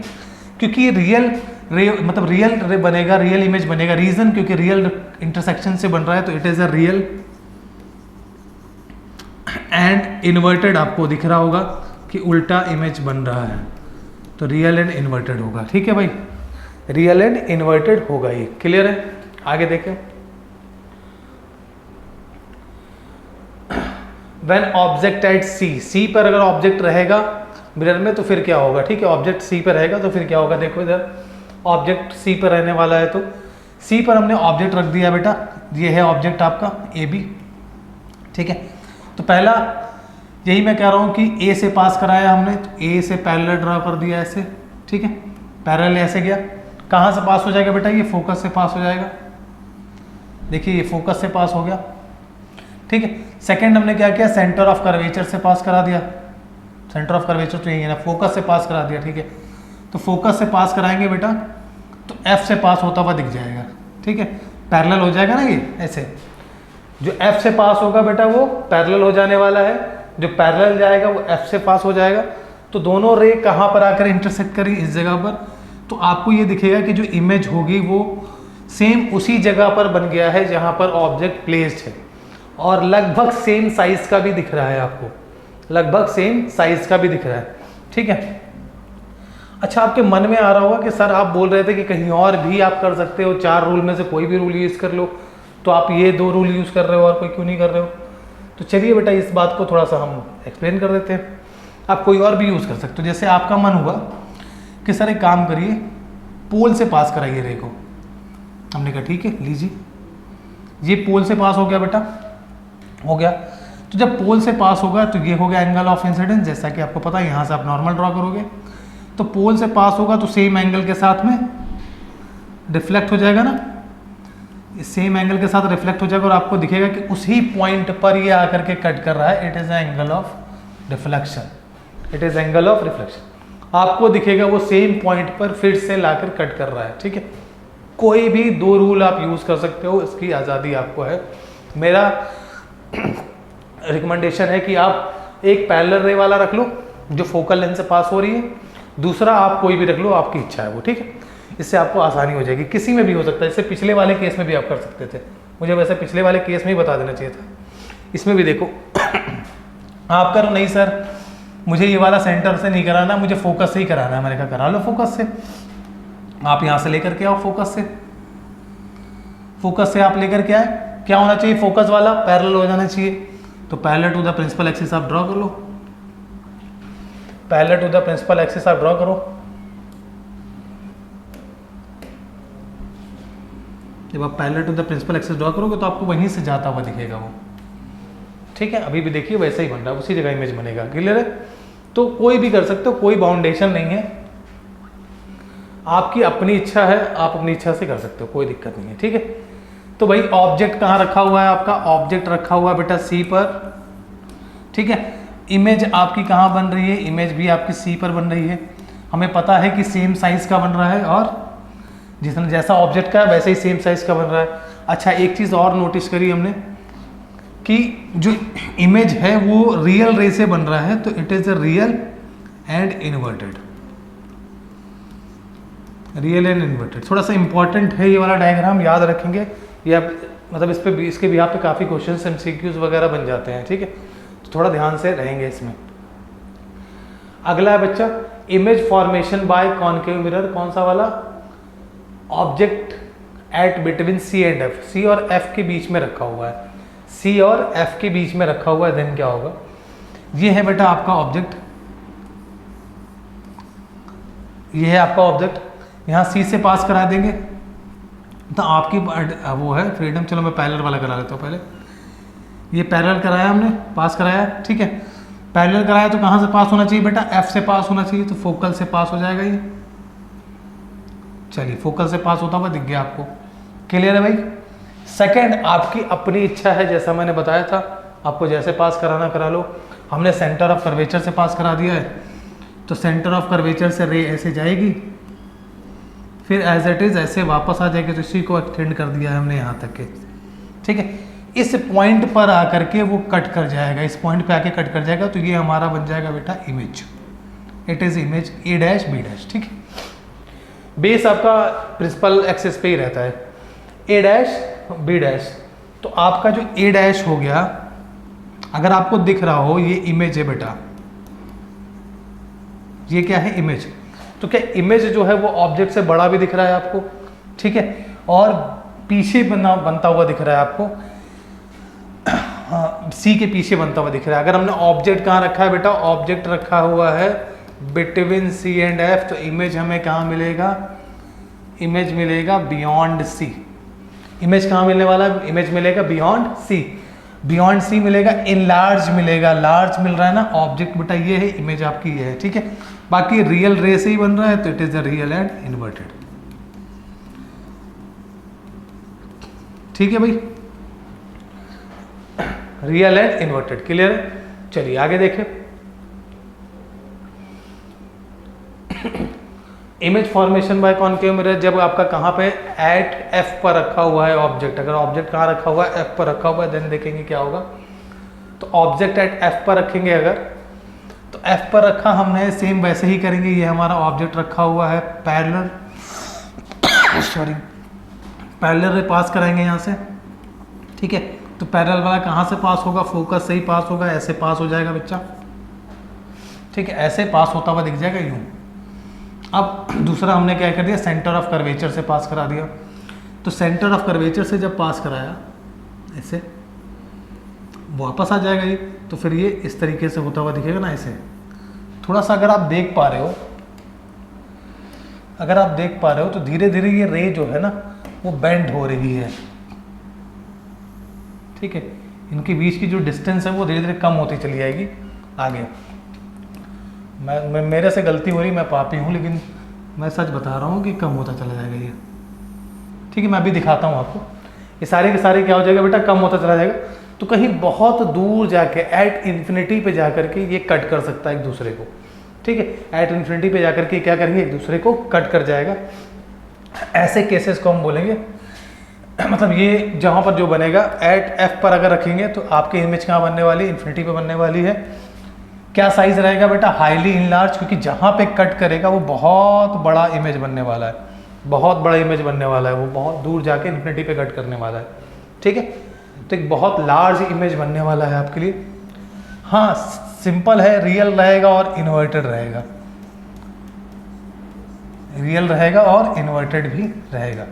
क्योंकि ये रियल रे, मतलब रियल रे बनेगा, रियल इमेज बनेगा। रीजन क्योंकि रियल इंटरसेक्शन से बन रहा है, तो it is a real and inverted आपको दिख रहा होगा कि उल्टा इमेज बन रहा है, तो रियल एंड इन्वर्टेड होगा। ठीक है भाई, रियल एंड इन्वर्टेड होगा, ये क्लियर है। आगे देखें, व्हेन ऑब्जेक्ट एट सी पर अगर ऑब्जेक्ट रहेगा मिरर में तो फिर क्या होगा। ठीक है, ऑब्जेक्ट सी पर रहेगा तो फिर क्या होगा, देखो इधर ऑब्जेक्ट सी पर रहने वाला है, तो सी पर हमने ऑब्जेक्ट रख दिया बेटा, ये है ऑब्जेक्ट आपका ए बी। ठीक है, तो पहला यही मैं कह रहा हूँ कि ए से पास कराया हमने, तो ए से पैरेलल ड्रा कर दिया ऐसे। ठीक है, पैरेलल ऐसे गया, कहाँ से पास हो जाएगा बेटा, ये फोकस से पास हो जाएगा। देखिए ये फोकस से पास हो गया। ठीक है, सेकंड हमने क्या किया, सेंटर ऑफ कर्वेचर से पास करा दिया। सेंटर ऑफ कर्वेचर तो यही है ना, फोकस से पास करा दिया। ठीक है, तो फोकस से पास कराएंगे बेटा तो एफ से पास होता हुआ दिख जाएगा। ठीक है, पैरेलल हो जाएगा ना ये ऐसे, जो एफ से पास होगा बेटा वो पैरेलल हो जाने वाला है, जो पैरेलल जाएगा वो एफ से पास हो जाएगा। तो दोनों रे कहाँ पर आकर इंटरसेक्ट करी, इस जगह पर, तो आपको ये दिखेगा कि जो इमेज होगी वो सेम उसी जगह पर बन गया है जहाँ पर ऑब्जेक्ट प्लेस्ड है, और लगभग सेम साइज का भी दिख रहा है आपको, लगभग सेम साइज का भी दिख रहा है। ठीक है, अच्छा आपके मन में आ रहा होगा कि सर आप बोल रहे थे कि कहीं और भी आप कर सकते हो, 4 रूल में से कोई भी रूल यूज़ कर लो, तो आप ये 2 रूल यूज़ कर रहे हो और कोई क्यों नहीं कर रहे हो। तो चलिए बेटा इस बात को थोड़ा सा हम एक्सप्लेन कर देते हैं। आप कोई और भी यूज़ कर सकते हो, जैसे आपका मन हुआ कि सर एक काम करिए, पोल से पास कराइए रे को। हमने कहा ठीक है लीजिए, ये पोल से पास हो गया बेटा, हो गया। तो जब पोल से पास होगा तो ये हो गया एंगल ऑफ इंसिडेंस, जैसा कि आपको पता है, यहाँ से आप नॉर्मल ड्रॉ करोगे, तो पोल से पास होगा तो सेम एंगल के साथ में रिफ्लेक्ट हो जाएगा ना, सेम एंगल के साथ रिफ्लेक्ट हो जाएगा, और आपको दिखेगा कि उसी पॉइंट पर ये आकर के कट कर रहा है। It is angle of reflection, it is angle of reflection. आपको दिखेगा वो सेम पॉइंट पर फिर से लाकर कट कर रहा है। ठीक है, कोई भी 2 रूल आप यूज कर सकते हो, इसकी आज़ादी आपको है। मेरा रिकमेंडेशन है कि आप एक पैरेलल रे वाला रख लो जो फोकल लेंथ से पास हो रही है, दूसरा आप कोई भी रख लो, आपकी इच्छा है वो। ठीक है, इससे आपको आसानी हो जाएगी, किसी में भी हो सकता है। इससे पिछले वाले केस में भी आप कर सकते थे, मुझे वैसे पिछले वाले केस में ही बता देना चाहिए था, इसमें भी देखो आप करो नहीं सर मुझे ये वाला सेंटर से नहीं कराना, मुझे फोकस से ही कराना है। मैंने कहा करा लो फोकस से, आप यहाँ से लेकर के आओ फोकस से, फोकस से आप लेकर के आए, क्या होना चाहिए, फोकस वाला पैरेलल हो जाना चाहिए। तो parallel to the principal axis आप ड्रॉ कर लो, parallel to the principal axis आप ड्रॉ करो। जब आप parallel to the principal axis draw करोगे तो आपको वहीं से जाता हुआ दिखेगा वो। ठीक है, अभी भी देखिए वैसा ही बन रहा है, उसी जगह इमेज बनेगा। क्लियर है, तो कोई भी कर सकते हो, कोई बाउंडेशन नहीं है, आपकी अपनी इच्छा है, आप अपनी इच्छा से कर सकते हो, कोई दिक्कत नहीं है। ठीक है, तो भाई ऑब्जेक्ट कहाँ रखा हुआ है, आपका ऑब्जेक्ट रखा हुआ है बेटा सी पर। ठीक है, इमेज आपकी कहाँ बन रही है, इमेज भी आपकी सी पर बन रही है। हमें पता है कि सेम साइज का बन रहा है, और जिसने जैसा ऑब्जेक्ट का है वैसे ही सेम साइज का बन रहा है। अच्छा एक चीज़ और नोटिस करी हमने कि जो इमेज है वो रियल रे से बन रहा है, तो it is a real and inverted, real and inverted. थोड़ा सा इंपॉर्टेंट है ये वाला डायग्राम, याद रखेंगे, या मतलब इस पे इसके भी यहाँ पे काफ़ी क्वेश्चन MCQs वगैरह बन जाते हैं। ठीक है, तो थोड़ा ध्यान से रहेंगे इसमें। अगला है बच्चा image formation by concave mirror, कौन सा वाला, object at between C and F, C और एफ के बीच में रखा हुआ है, सी और एफ के बीच में रखा हुआ है। देन क्या होगा, ये है बेटा आपका ऑब्जेक्ट, ये है आपका ऑब्जेक्ट, यहाँ सी से पास करा देंगे तो आपकी वो है फ्रीडम। चलो मैं पैरेलल वाला करा लेता हूँ पहले, ये पैरेलल कराया हमने, पास कराया। ठीक है, पैरेलल कराया तो कहाँ से पास होना चाहिए बेटा, एफ से पास होना चाहिए, तो फोकल से पास हो जाएगा ये। चलिए फोकल से पास होता हुआ दिख गया आपको, क्लियर है भाई। सेकंड आपकी अपनी इच्छा है, जैसा मैंने बताया था, आपको जैसे पास कराना करा लो। हमने सेंटर ऑफ कर्वेचर से पास करा दिया है, तो सेंटर ऑफ कर्वेचर से रे ऐसे जाएगी, फिर एज इट इज ऐसे वापस आ जाएगी, तो इसी को एक्सटेंड कर दिया है हमने यहाँ तक के। ठीक है, इस पॉइंट पर आकर के वो कट कर जाएगा, इस पॉइंट पे आके कट कर जाएगा, तो ये हमारा बन जाएगा बेटा image, it is image A dash B dash. ठीक है, बेस आपका प्रिंसिपल एक्सिस पे ही रहता है, ए डैश बी डैश। तो आपका जो ए डैश हो गया, अगर आपको दिख रहा हो ये इमेज है बेटा, ये क्या है इमेज, तो क्या इमेज जो है वो ऑब्जेक्ट से बड़ा भी दिख रहा है आपको, ठीक है, और पीछे बनता हुआ दिख रहा है आपको, हाँ सी के पीछे बनता हुआ दिख रहा है। अगर हमने ऑब्जेक्ट कहाँ रखा है बेटा, ऑब्जेक्ट रखा हुआ है बिटवीन सी एंड एफ, तो इमेज हमें कहाँ मिलेगा, इमेज मिलेगा बियॉन्ड सी। इमेज कहाँ मिलने वाला है, इमेज मिलेगा बियॉन्ड सी, बियॉन्ड सी मिलेगा, इन लार्ज मिलेगा, लार्ज मिल रहा है ना, ऑब्जेक्ट बेटा ये है, इमेज आपकी ये है, ठीक है। बाकी रियल रे से ही बन रहा है तो it is the real and inverted, ठीक है भाई, रियल एंड इन्वर्टेड, क्लियर है। चलिए आगे देखें, image formation by concave mirror, जब आपका कहाँ पे एट एफ पर रखा हुआ है ऑब्जेक्ट, अगर ऑब्जेक्ट कहाँ रखा हुआ है एफ पर रखा हुआ है, देन देखेंगे क्या होगा। तो ऑब्जेक्ट एट एफ पर रखेंगे अगर, तो एफ पर रखा हमने, सेम वैसे ही करेंगे, ये हमारा ऑब्जेक्ट रखा हुआ है पैरेलल, सॉरी पैरेलल रे पास कराएंगे यहाँ से, ठीक है। तो पैरेलल वाला कहाँ से पास होगा, फोकस से ही पास होगा, ऐसे पास हो जाएगा बच्चा, ठीक है, ऐसे पास होता हुआ दिख जाएगा यूं। अब दूसरा हमने क्या कर दिया, सेंटर ऑफ कर्वेचर से पास करा दिया। तो सेंटर ऑफ कर्वेचर से जब पास कराया ऐसे वापस आ जाएगा ये, तो फिर ये इस तरीके से होता हुआ दिखेगा ना ऐसे। थोड़ा सा अगर आप देख पा रहे हो, अगर आप देख पा रहे हो तो धीरे धीरे ये रे जो है ना वो बेंड हो रही है, ठीक है। इनके बीच की जो डिस्टेंस है वो धीरे धीरे कम होती चली जाएगी आगे। मैं मेरे से गलती हो रही, मैं पापी हूँ, लेकिन मैं सच बता रहा हूँ कि कम होता चला जाएगा ये, ठीक है। मैं अभी दिखाता हूँ आपको, ये सारे के सारे क्या हो जाएगा बेटा, कम होता चला जाएगा। तो कहीं बहुत दूर जाके एट इन्फिनिटी पे जाकर के ये कट कर सकता है एक दूसरे को, ठीक है। एट इन्फिनिटी पे जाकर के क्या करेंगे, एक दूसरे को कट कर जाएगा। ऐसे केसेस को हम बोलेंगे, मतलब ये जहाँ पर जो बनेगा एट एफ पर अगर रखेंगे तो आपकी इमेज कहाँ बनने वाली है, इन्फिनिटी पे बनने वाली है। क्या साइज रहेगा बेटा, हाईली इनलार्ज, क्योंकि जहाँ पे कट करेगा वो बहुत बड़ा इमेज बनने वाला है, बहुत बड़ा इमेज बनने वाला है, वो बहुत दूर जाके इन्फिनिटी पे कट करने वाला है, ठीक है। तो एक बहुत लार्ज इमेज बनने वाला है आपके लिए। हाँ सिंपल है, रियल रहेगा और इन्वर्टेड रहेगा, रियल रहेगा और इन्वर्टेड भी रहेगा।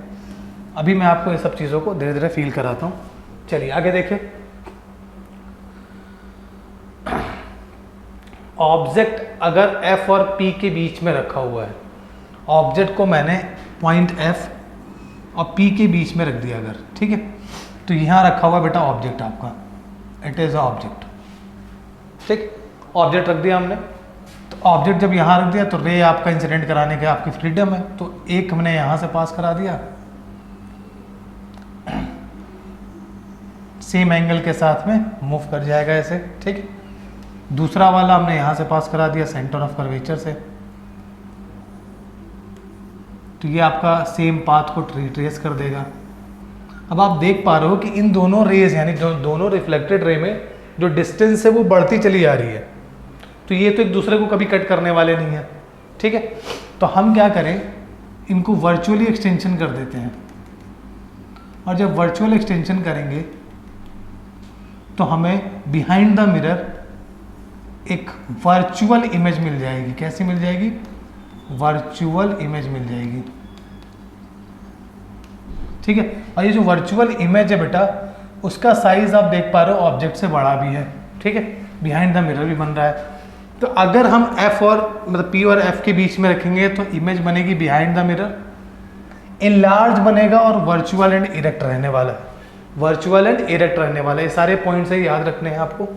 अभी मैं आपको ये सब चीज़ों को धीरे धीरे फील कराता हूँ। चलिए आगे देखें, ऑब्जेक्ट अगर F और P के बीच में रखा हुआ है, ऑब्जेक्ट को मैंने पॉइंट F और P के बीच में रख दिया अगर, ठीक है। तो यहाँ रखा हुआ बेटा ऑब्जेक्ट आपका, इट इज़ अ ऑब्जेक्ट, ठीक, ऑब्जेक्ट रख दिया हमने। तो ऑब्जेक्ट जब यहाँ रख दिया तो रे आपका इंसिडेंट कराने का आपकी फ्रीडम है, तो एक हमने यहाँ से पास करा दिया सेम एंगल के साथ में मूव कर जाएगा ऐसे, ठीक है। दूसरा वाला हमने यहाँ से पास करा दिया सेंटर ऑफ कर्वेचर से, तो ये आपका सेम पाथ को रिट्रेस कर देगा। अब आप देख पा रहे हो कि इन दोनों रेज यानी दोनों रिफ्लेक्टेड रे में जो डिस्टेंस है वो बढ़ती चली आ रही है, तो ये तो एक दूसरे को कभी कट करने वाले नहीं है, ठीक है। तो हम क्या करें, इनको वर्चुअली एक्सटेंशन कर देते हैं, और जब वर्चुअल एक्सटेंशन करेंगे तो हमें बिहाइंड द मिरर एक वर्चुअल इमेज मिल जाएगी। कैसी मिल जाएगी, वर्चुअल इमेज मिल जाएगी, ठीक है। और ये जो वर्चुअल इमेज है बेटा, उसका साइज आप देख पा रहे हो ऑब्जेक्ट से बड़ा भी है, ठीक है, बिहाइंड द मिरर भी बन रहा है। तो अगर हम F और मतलब P और F के बीच में रखेंगे तो इमेज बनेगी बिहाइंड द मिरर, इनलार्ज बनेगा और वर्चुअल एंड इरेक्ट रहने वाला है, वर्चुअल एंड इरेक्ट रहने वाला है। ये सारे पॉइंट्स है, याद रखने हैं आपको,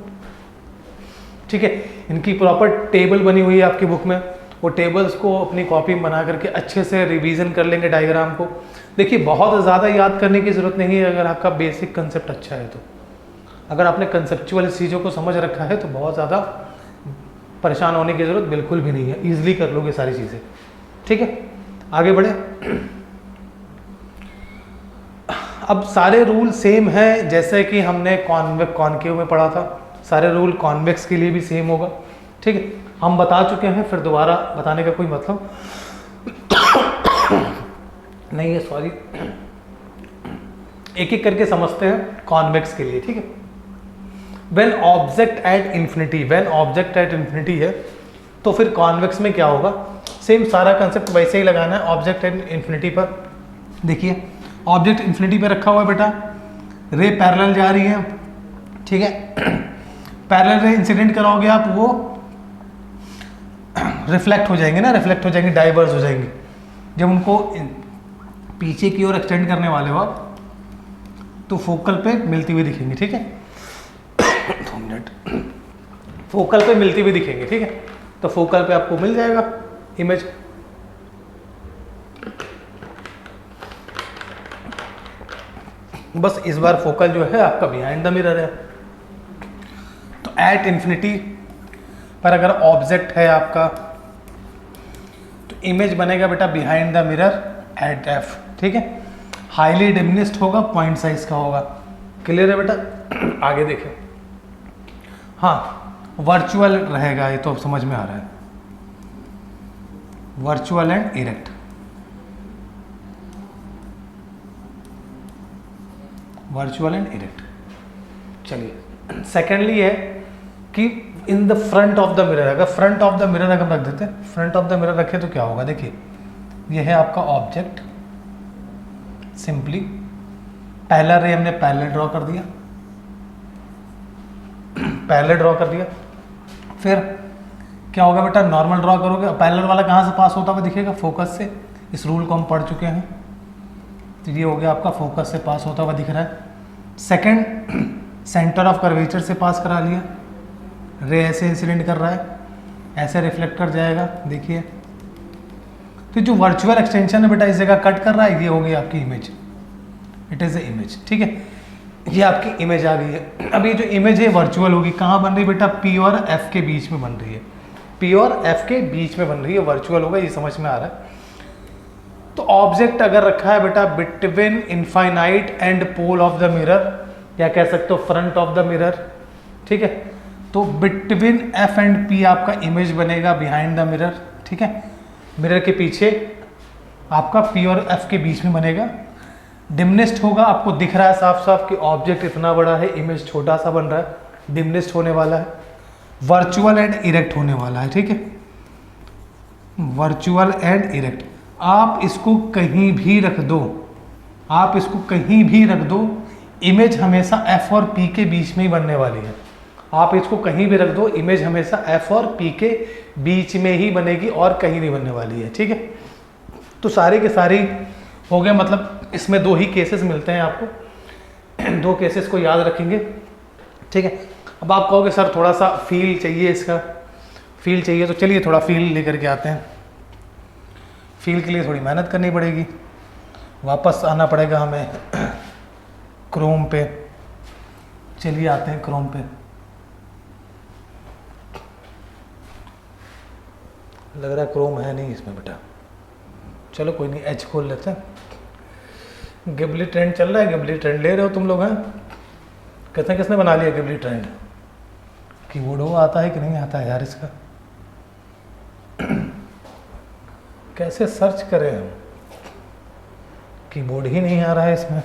ठीक है। इनकी प्रॉपर टेबल बनी हुई है आपकी बुक में, वो टेबल्स को अपनी कॉपी में बना करके अच्छे से रिवीजन कर लेंगे डायग्राम को। देखिए बहुत ज़्यादा याद करने की ज़रूरत नहीं है अगर आपका बेसिक कंसेप्ट अच्छा है तो। अगर आपने कंसेप्चुअल चीज़ों को समझ रखा है तो बहुत ज़्यादा परेशान होने की ज़रूरत बिल्कुल भी नहीं है, ईजिली कर लोगे सारी चीज़ें, ठीक है। आगे बढ़े, अब सारे रूल सेम है जैसे कि हमने कॉनकेव में पढ़ा था, सारे रूल कॉन्वेक्स के लिए भी सेम होगा, ठीक है। हम बता चुके हैं, फिर दोबारा बताने का कोई मतलब नहीं है, सॉरी। एक एक करके समझते हैं कॉन्वेक्स के लिए, ठीक है। When object at infinity, when object at infinity है तो फिर कॉन्वेक्स में क्या होगा, सेम सारा कंसेप्ट वैसे ही लगाना है ऑब्जेक्ट एट इन्फिनिटी पर। देखिए ऑब्जेक्ट इन्फिनिटी पे रखा हुआ है बेटा, रे पैरेलल जा रही है, ठीक है। पैरेलल रे इंसिडेंट कराओगे आप, वो रिफ्लेक्ट हो जाएंगे ना, रिफ्लेक्ट हो जाएंगे, डाइवर्स हो जाएंगे। जब उनको पीछे की ओर एक्सटेंड करने वाले हो आप तो फोकल पे मिलती हुई दिखेंगे, ठीक है। 2 मिनट, फोकल पे मिलती हुई दिखेंगे, ठीक है। तो फोकल पे आपको मिल जाएगा इमेज। बस इस बार फोकल जो है आपका बिहाइंड द मिरर है। तो एट इन्फिनिटी पर अगर ऑब्जेक्ट है आपका तो इमेज बनेगा बेटा behind the mirror at F, ठीक है। हाईली डिमिनिस्ड होगा, पॉइंट साइज का होगा। क्लियर है बेटा? आगे देखें। हाँ वर्चुअल रहेगा, ये तो अब समझ में आ रहा है, virtual and erect. Virtual and erect. चलिए सेकेंडली है कि इन the front of the mirror, अगर फ्रंट ऑफ द मिरर अगर रख देते हैं, फ्रंट ऑफ द मिरर रखे तो क्या होगा, देखिए ये है आपका ऑब्जेक्ट, सिंपली पहला रे हमने पैरेलल ड्रॉ कर दिया, पैरेलल ड्रॉ कर दिया। फिर क्या होगा बेटा, नॉर्मल ड्रॉ करोगे, पैरेलल वाला कहाँ से पास होता हुआ दिखेगा, फोकस से। इस रूल को हम पढ़ चुके हैं, तो ये हो गया आपका फोकस से पास होता हुआ दिख रहा है। सेकंड सेंटर ऑफ कर्वेचर से पास करा लिया, रे ऐसे इंसिडेंट कर रहा है, ऐसे रिफ्लेक्ट कर जाएगा, देखिए। तो जो वर्चुअल एक्सटेंशन है बेटा इस जगह कट कर रहा है, ये हो गई आपकी image, it is A image, ठीक है। ये आपकी इमेज आ गई है। अब ये जो इमेज है वर्चुअल होगी, कहाँ बन रही है बेटा, पी और एफ के बीच में बन रही है, पी और एफ के बीच में बन रही है, वर्चुअल होगा, ये समझ में आ रहा है। तो ऑब्जेक्ट अगर रखा है बेटा between infinite and pole of the mirror, या कह सकते हो फ्रंट ऑफ द मिरर, ठीक है। तो बिटवीन एफ एंड पी आपका इमेज बनेगा बिहाइंड द मिरर, ठीक है। मिरर के पीछे आपका पी और एफ के बीच में बनेगा। डिमनेस्ट होगा, आपको दिख रहा है साफ साफ कि ऑब्जेक्ट इतना बड़ा है, इमेज छोटा सा बन रहा है, डिमनेस्ट होने वाला है। वर्चुअल एंड इरेक्ट होने वाला है, ठीक है। वर्चुअल एंड इरेक्ट, आप इसको कहीं भी रख दो, आप इसको कहीं भी रख दो, इमेज हमेशा एफ और पी के बीच में ही बनने वाली है। आप इसको कहीं भी रख दो, इमेज हमेशा एफ और पी के बीच में ही बनेगी और कहीं नहीं बनने वाली है, ठीक है। तो सारी के सारी हो गए, मतलब इसमें 2 ही केसेस मिलते हैं आपको, 2 केसेस को याद रखेंगे, ठीक है। अब आप कहोगे सर थोड़ा सा फील चाहिए, इसका फील चाहिए, तो चलिए थोड़ा फील लेकर के आते हैं। फील के लिए थोड़ी मेहनत करनी पड़ेगी, वापस आना पड़ेगा हमें क्रोम पे। चलिए आते हैं क्रोम पे। लग रहा है क्रोम है नहीं इसमें बेटा, चलो कोई नहीं, एच खोल लेते हैं। गिबली ट्रेंड चल रहा है, गिबली ट्रेंड ले रहे हो तुम लोग हैं? कहते हैं किसने बना लिया गिबली ट्रेंड? कीबोर्ड वो आता है कि नहीं आता है यार इसका? कैसे सर्च करें हम, कीबोर्ड ही नहीं आ रहा है इसमें।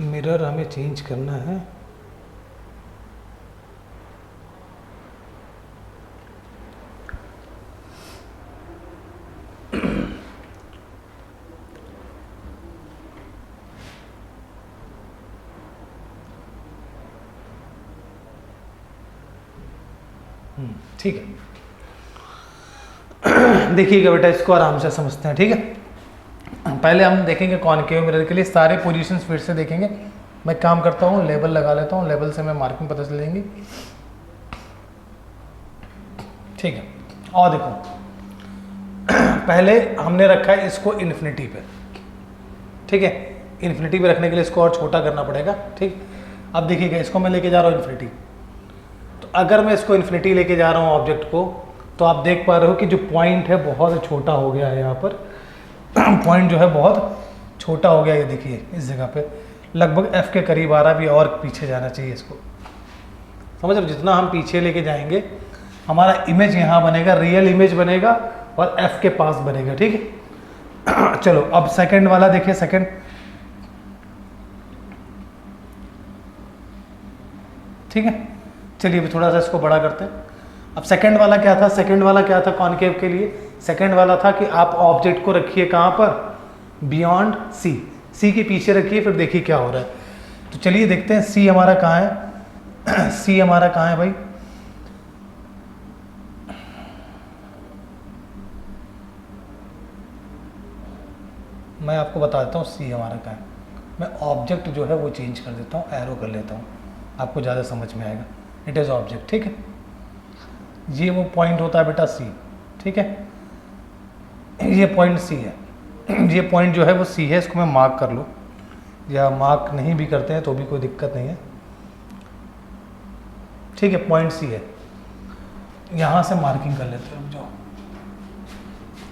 मिरर हमें चेंज करना है। ठीक है, देखिएगा बेटा, इसको आराम से समझते हैं। ठीक है, पहले हम देखेंगे कॉनकेव मिरर के लिए सारे पोजीशंस फिर से देखेंगे। मैं काम करता हूँ, लेबल लगा लेता हूँ, लेबल से मैं मार्किंग पता चल जाएंगी। ठीक है, और देखो पहले हमने रखा है इसको इन्फिनिटी पे। ठीक है, इन्फिनिटी पे रखने के लिए इसको और छोटा करना पड़ेगा। ठीक, अब देखिएगा, इसको मैं लेके जा रहा हूँ इन्फिनिटी। तो अगर मैं इसको इन्फिनिटी लेके जा रहा हूँ ऑब्जेक्ट को, तो आप देख पा रहे हो कि जो पॉइंट है बहुत छोटा हो गया है। यहाँ पर पॉइंट जो है बहुत छोटा हो गया, ये देखिए इस जगह पे लगभग f के करीब आ रहा, भी और पीछे जाना चाहिए इसको। समझ रहे हो, जितना हम पीछे लेके जाएंगे हमारा इमेज यहाँ बनेगा, रियल इमेज बनेगा और f के पास बनेगा। ठीक है, चलो अब सेकंड वाला देखिए। सेकंड, ठीक है, चलिए अभी थोड़ा सा इसको बड़ा करते हैं। अब सेकंड वाला क्या था? सेकंड वाला क्या था कॉनकेव के लिए? सेकंड वाला था कि आप ऑब्जेक्ट को रखिए कहाँ पर? बियॉन्ड सी, सी के पीछे रखिए, फिर देखिए क्या हो रहा है। तो चलिए देखते हैं सी हमारा कहाँ है। सी हमारा कहाँ है भाई? मैं आपको बता देता हूँ सी हमारा कहाँ है। मैं ऑब्जेक्ट जो है वो चेंज कर देता हूँ, एरो कर लेता हूँ, आपको ज़्यादा समझ में आएगा। It is object. ठीक है, ये वो पॉइंट होता है बेटा सी। ठीक है, ये पॉइंट सी है, ये पॉइंट जो है वो सी है। इसको मैं मार्क कर लूँ, या मार्क नहीं भी करते हैं तो भी कोई दिक्कत नहीं है। ठीक है, पॉइंट सी है, यहाँ से मार्किंग कर लेते हैं जो,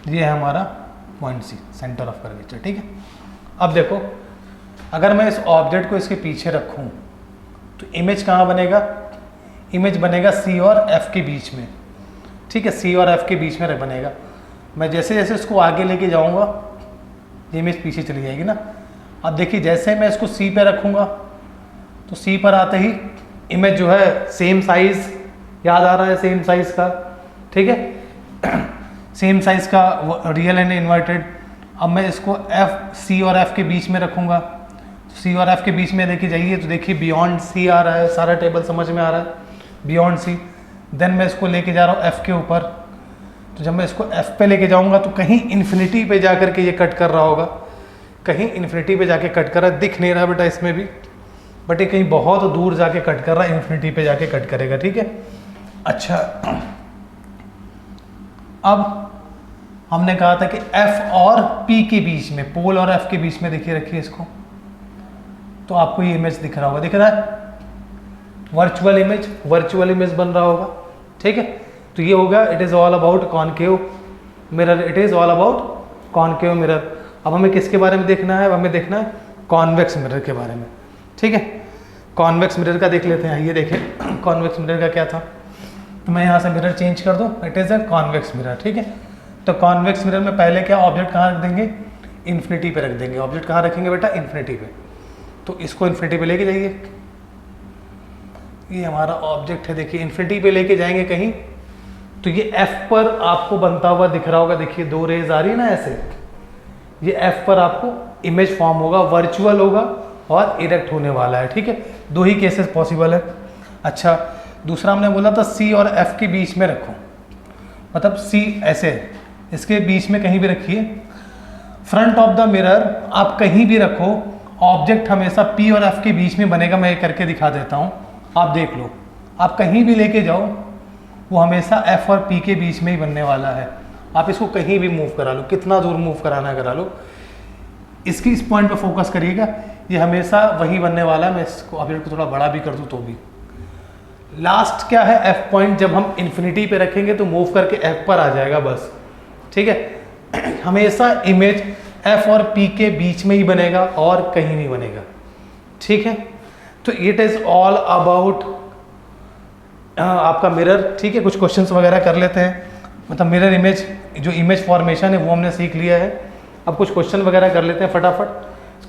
ये है हमारा point C, centre of curvature. ठीक है, अब देखो अगर मैं इस ऑब्जेक्ट को इसके पीछे रखूँ तो इमेज कहाँ बनेगा? इमेज बनेगा सी और एफ के बीच में। ठीक है, सी और एफ के बीच में बनेगा। मैं जैसे जैसे इसको आगे लेके जाऊंगा ये इमेज पीछे चली जाएगी ना। अब देखिए जैसे मैं इसको सी पे रखूंगा तो सी पर आते ही इमेज जो है सेम साइज, याद आ रहा है सेम साइज का। ठीक है, सेम साइज का रियल एंड इन्वर्टेड। अब मैं इसको एफ, सी और एफ के बीच में रखूंगा, सी और एफ के बीच में लेके जाइए तो देखिए बियॉन्ड सी आ रहा है, सारा टेबल समझ में आ रहा है, बियॉन्ड सी। देन मैं इसको लेके जा रहा हूँ एफ के ऊपर, तो जब मैं इसको एफ पे लेके जाऊंगा तो कहीं इन्फिनिटी पे जा करके ये कट कर रहा होगा, कहीं इन्फिनिटी पे जाके कट कर रहा है। दिख नहीं रहा बेटा इसमें भी, बट ये कहीं बहुत दूर जाके कट कर रहा है, इन्फिनिटी पे जाके कट करेगा। ठीक है, अच्छा अब हमने कहा था कि एफ और पी के बीच में, पोल और एफ के बीच में देखिए रखिए इसको, तो आपको ये इमेज दिख रहा होगा, दिख रहा है वर्चुअल इमेज, वर्चुअल इमेज बन रहा होगा। ठीक है, तो ये होगा it is all about concave mirror, it is all about concave mirror. अब हमें किसके बारे में देखना है? अब हमें देखना है कॉन्वेक्स मिरर के बारे में। ठीक है, कॉन्वेक्स मिरर का देख लेते हैं। ये देखें कॉन्वेक्स मिरर का क्या था, तो मैं यहाँ से मिरर चेंज कर दूँ, it is a convex mirror. ठीक है, तो कॉन्वेक्स मिरर में पहले क्या ऑब्जेक्ट कहाँ रख देंगे? इन्फिनिटी पे रख देंगे। ऑब्जेक्ट कहाँ रखेंगे बेटा? इन्फिनिटी पे। तो इसको इन्फिनिटी पे लेके जाइए, ये हमारा ऑब्जेक्ट है, देखिए इन्फिनिटी पे लेके जाएंगे कहीं तो ये एफ पर आपको बनता हुआ दिख रहा होगा। देखिए दो रेज आ रही है ना ऐसे, ये एफ पर आपको इमेज फॉर्म होगा, वर्चुअल होगा और इरेक्ट होने वाला है। ठीक है, दो ही केसेस पॉसिबल है। अच्छा, दूसरा हमने बोला था सी और एफ के बीच में रखो, मतलब सी ऐसे इसके बीच में कहीं भी रखिए। फ्रंट ऑफ द मिरर आप कहीं भी रखो, ऑब्जेक्ट हमेशा पी और एफ के बीच में बनेगा। मैं ये करके दिखा देता हूँ, आप देख लो, आप कहीं भी लेके जाओ वो हमेशा एफ और पी के बीच में ही बनने वाला है। आप इसको कहीं भी मूव करा लो, कितना दूर मूव कराना करा लो, इसकी इस पॉइंट पे फोकस करिएगा, ये हमेशा वही बनने वाला है। मैं इसको ऑब्जेक्ट को थोड़ा बड़ा भी कर दूँ तो भी। लास्ट क्या है? एफ पॉइंट जब हम इन्फिनिटी पे रखेंगे तो मूव करके एफ पर आ जाएगा बस। ठीक है, हमेशा इमेज एफ और पी के बीच में ही बनेगा और कहीं नहीं बनेगा। ठीक है, तो इट इज ऑल अबाउट आपका मिरर। ठीक है, कुछ क्वेश्चंस वगैरह कर लेते हैं, मतलब मिरर इमेज जो इमेज फॉर्मेशन है वो हमने सीख लिया है। अब कुछ क्वेश्चन वगैरह कर लेते हैं फटाफट,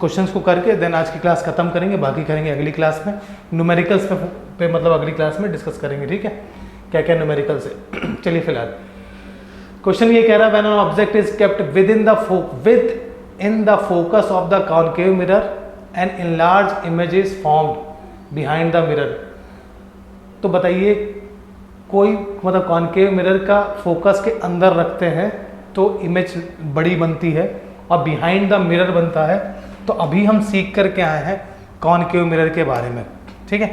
क्वेश्चंस को करके देन आज की क्लास खत्म करेंगे, बाकी करेंगे अगली क्लास में। न्यूमेरिकल्स पे मतलब अगली क्लास में डिस्कस करेंगे। ठीक है, क्या क्या न्यूमेरिकल्स है। चलिए फिलहाल क्वेश्चन ये कह रहा है when an object is kept with in the focus of the concave mirror and enlarge image is formed behind the mirror. तो बताइए कोई मतलब कॉनकेव मिरर का फोकस के अंदर रखते हैं तो इमेज बड़ी बनती है और बिहाइंड द मिरर बनता है। तो अभी हम सीख करके आए हैं कॉनकेव मिरर के बारे में, ठीक है।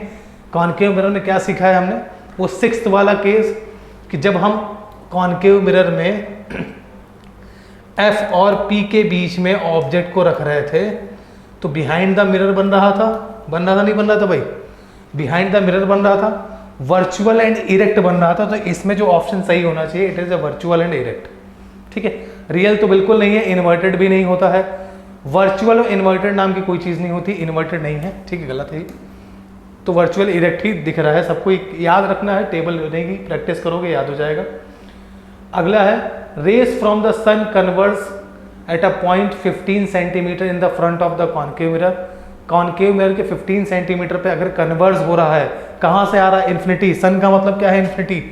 कॉनकेव मिरर में क्या सीखा है हमने, वो 6th वाला केस कि जब हम कॉनकेव मिरर में F और P के बीच में ऑब्जेक्ट को रख रहे थे तो बिहाइंड द मिरर बन रहा था नहीं बन रहा था भाई, बिहाइंड द मिरर बन रहा था, वर्चुअल एंड इरेक्ट बन रहा था। तो इसमें जो ऑप्शन सही होना चाहिए, it is a virtual and erect, ठीक है। रियल तो बिल्कुल नहीं है, इन्वर्टेड भी नहीं होता है, वर्चुअल और इन्वर्टेड नाम की कोई चीज़ नहीं होती, इन्वर्टेड नहीं है, ठीक है, गलत है। तो वर्चुअल इरेक्ट ही दिख रहा है, सबको याद रखना है, टेबल रहेगी, प्रैक्टिस करोगे याद हो जाएगा। अगला है rays from the sun converge at a point 15 centimetre in the front of the concave mirror. Concave mirror के 15 सेंटीमीटर पे अगर कन्वर्स हो रहा है, कहाँ से आ रहा है, इन्फिनिटी, सन का मतलब क्या है, infinity.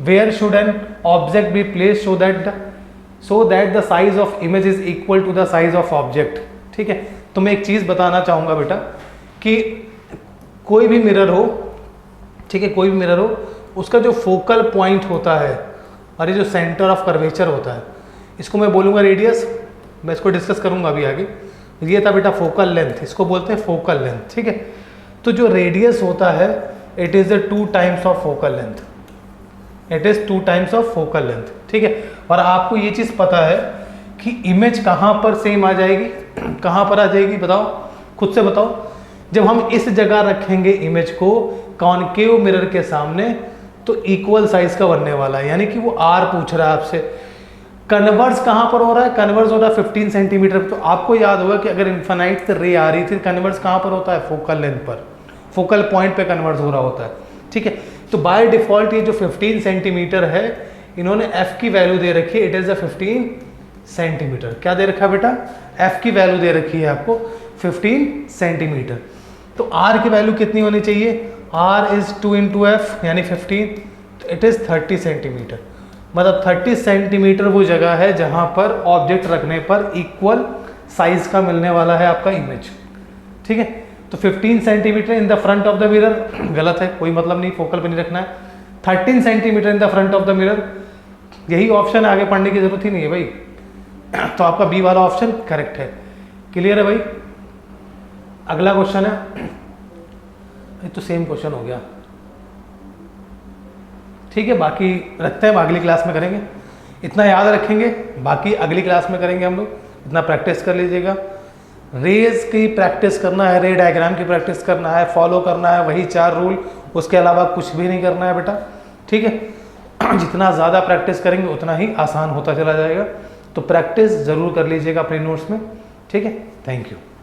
Where should an object be place so that the size of image is equal to the size of object, ठीक है। तो मैं एक चीज़ बताना चाहूँगा बेटा कि कोई भी मिरर हो, ठीक है, कोई भी मिरर हो, उसका जो फोकल पॉइंट होता है और ये जो सेंटर ऑफ कर्वेचर होता है, इसको मैं बोलूँगा रेडियस, मैं इसको डिस्कस करूँगा अभी आगे। ये था बेटा फोकल लेंथ, इसको बोलते हैं फोकल लेंथ, ठीक है। तो जो रेडियस होता है it is the 2 times of focal length, it is 2 times of focal length, ठीक है। और आपको ये चीज़ पता है कि इमेज कहाँ पर सेम आ जाएगी, कहाँ पर आ जाएगी, बताओ, खुद से बताओ। जब हम इस जगह रखेंगे इमेज को कॉनकेव मिरर के सामने तो इक्वल साइज का बनने वाला है, यानी कि वो आर पूछ रहा है आपसे। कन्वर्स कहाँ पर हो रहा है, कन्वर्स हो रहा है 15 सेंटीमीटर। तो आपको याद होगा कि अगर इन्फिनाइट से रे आ रही थी, कन्वर्स कहाँ पर होता है, फोकल लेंथ पर, फोकल पॉइंट पे कन्वर्स हो रहा होता है, ठीक है। तो बाय डिफॉल्ट ये जो 15 सेंटीमीटर है, इन्होंने f की वैल्यू दे रखी है, इट इज़ अ 15 सेंटीमीटर। क्या दे रखा है बेटा, f की वैल्यू दे रखी है आपको 15 सेंटीमीटर। तो r की वैल्यू कितनी होनी चाहिए, r इज 2 इंटू एफ यानी 15, तो इट इज़ 30 सेंटीमीटर। मतलब 30 सेंटीमीटर वो जगह है जहाँ पर ऑब्जेक्ट रखने पर इक्वल साइज का मिलने वाला है आपका इमेज, ठीक है। तो 15 centimetre in the front of the mirror गलत है, कोई मतलब नहीं, फोकल पे नहीं रखना है। 13 centimetre in the front of the mirror, यही ऑप्शन है, आगे पढ़ने की जरूरत ही नहीं है भाई। तो आपका बी वाला ऑप्शन करेक्ट है। क्लियर है भाई। अगला क्वेश्चन है, ये तो सेम क्वेश्चन हो गया, ठीक है। बाकी रखते हैं, अगली क्लास में करेंगे, इतना याद रखेंगे, बाकी अगली क्लास में करेंगे हम लोग। इतना प्रैक्टिस कर लीजिएगा, रेज की प्रैक्टिस करना है, रे डायग्राम की प्रैक्टिस करना है, फॉलो करना है वही 4 रूल, उसके अलावा कुछ भी नहीं करना है बेटा, ठीक है। जितना ज़्यादा प्रैक्टिस करेंगे उतना ही आसान होता चला जाएगा। तो प्रैक्टिस ज़रूर कर लीजिएगा अपने नोट्स में, ठीक है। Thank you.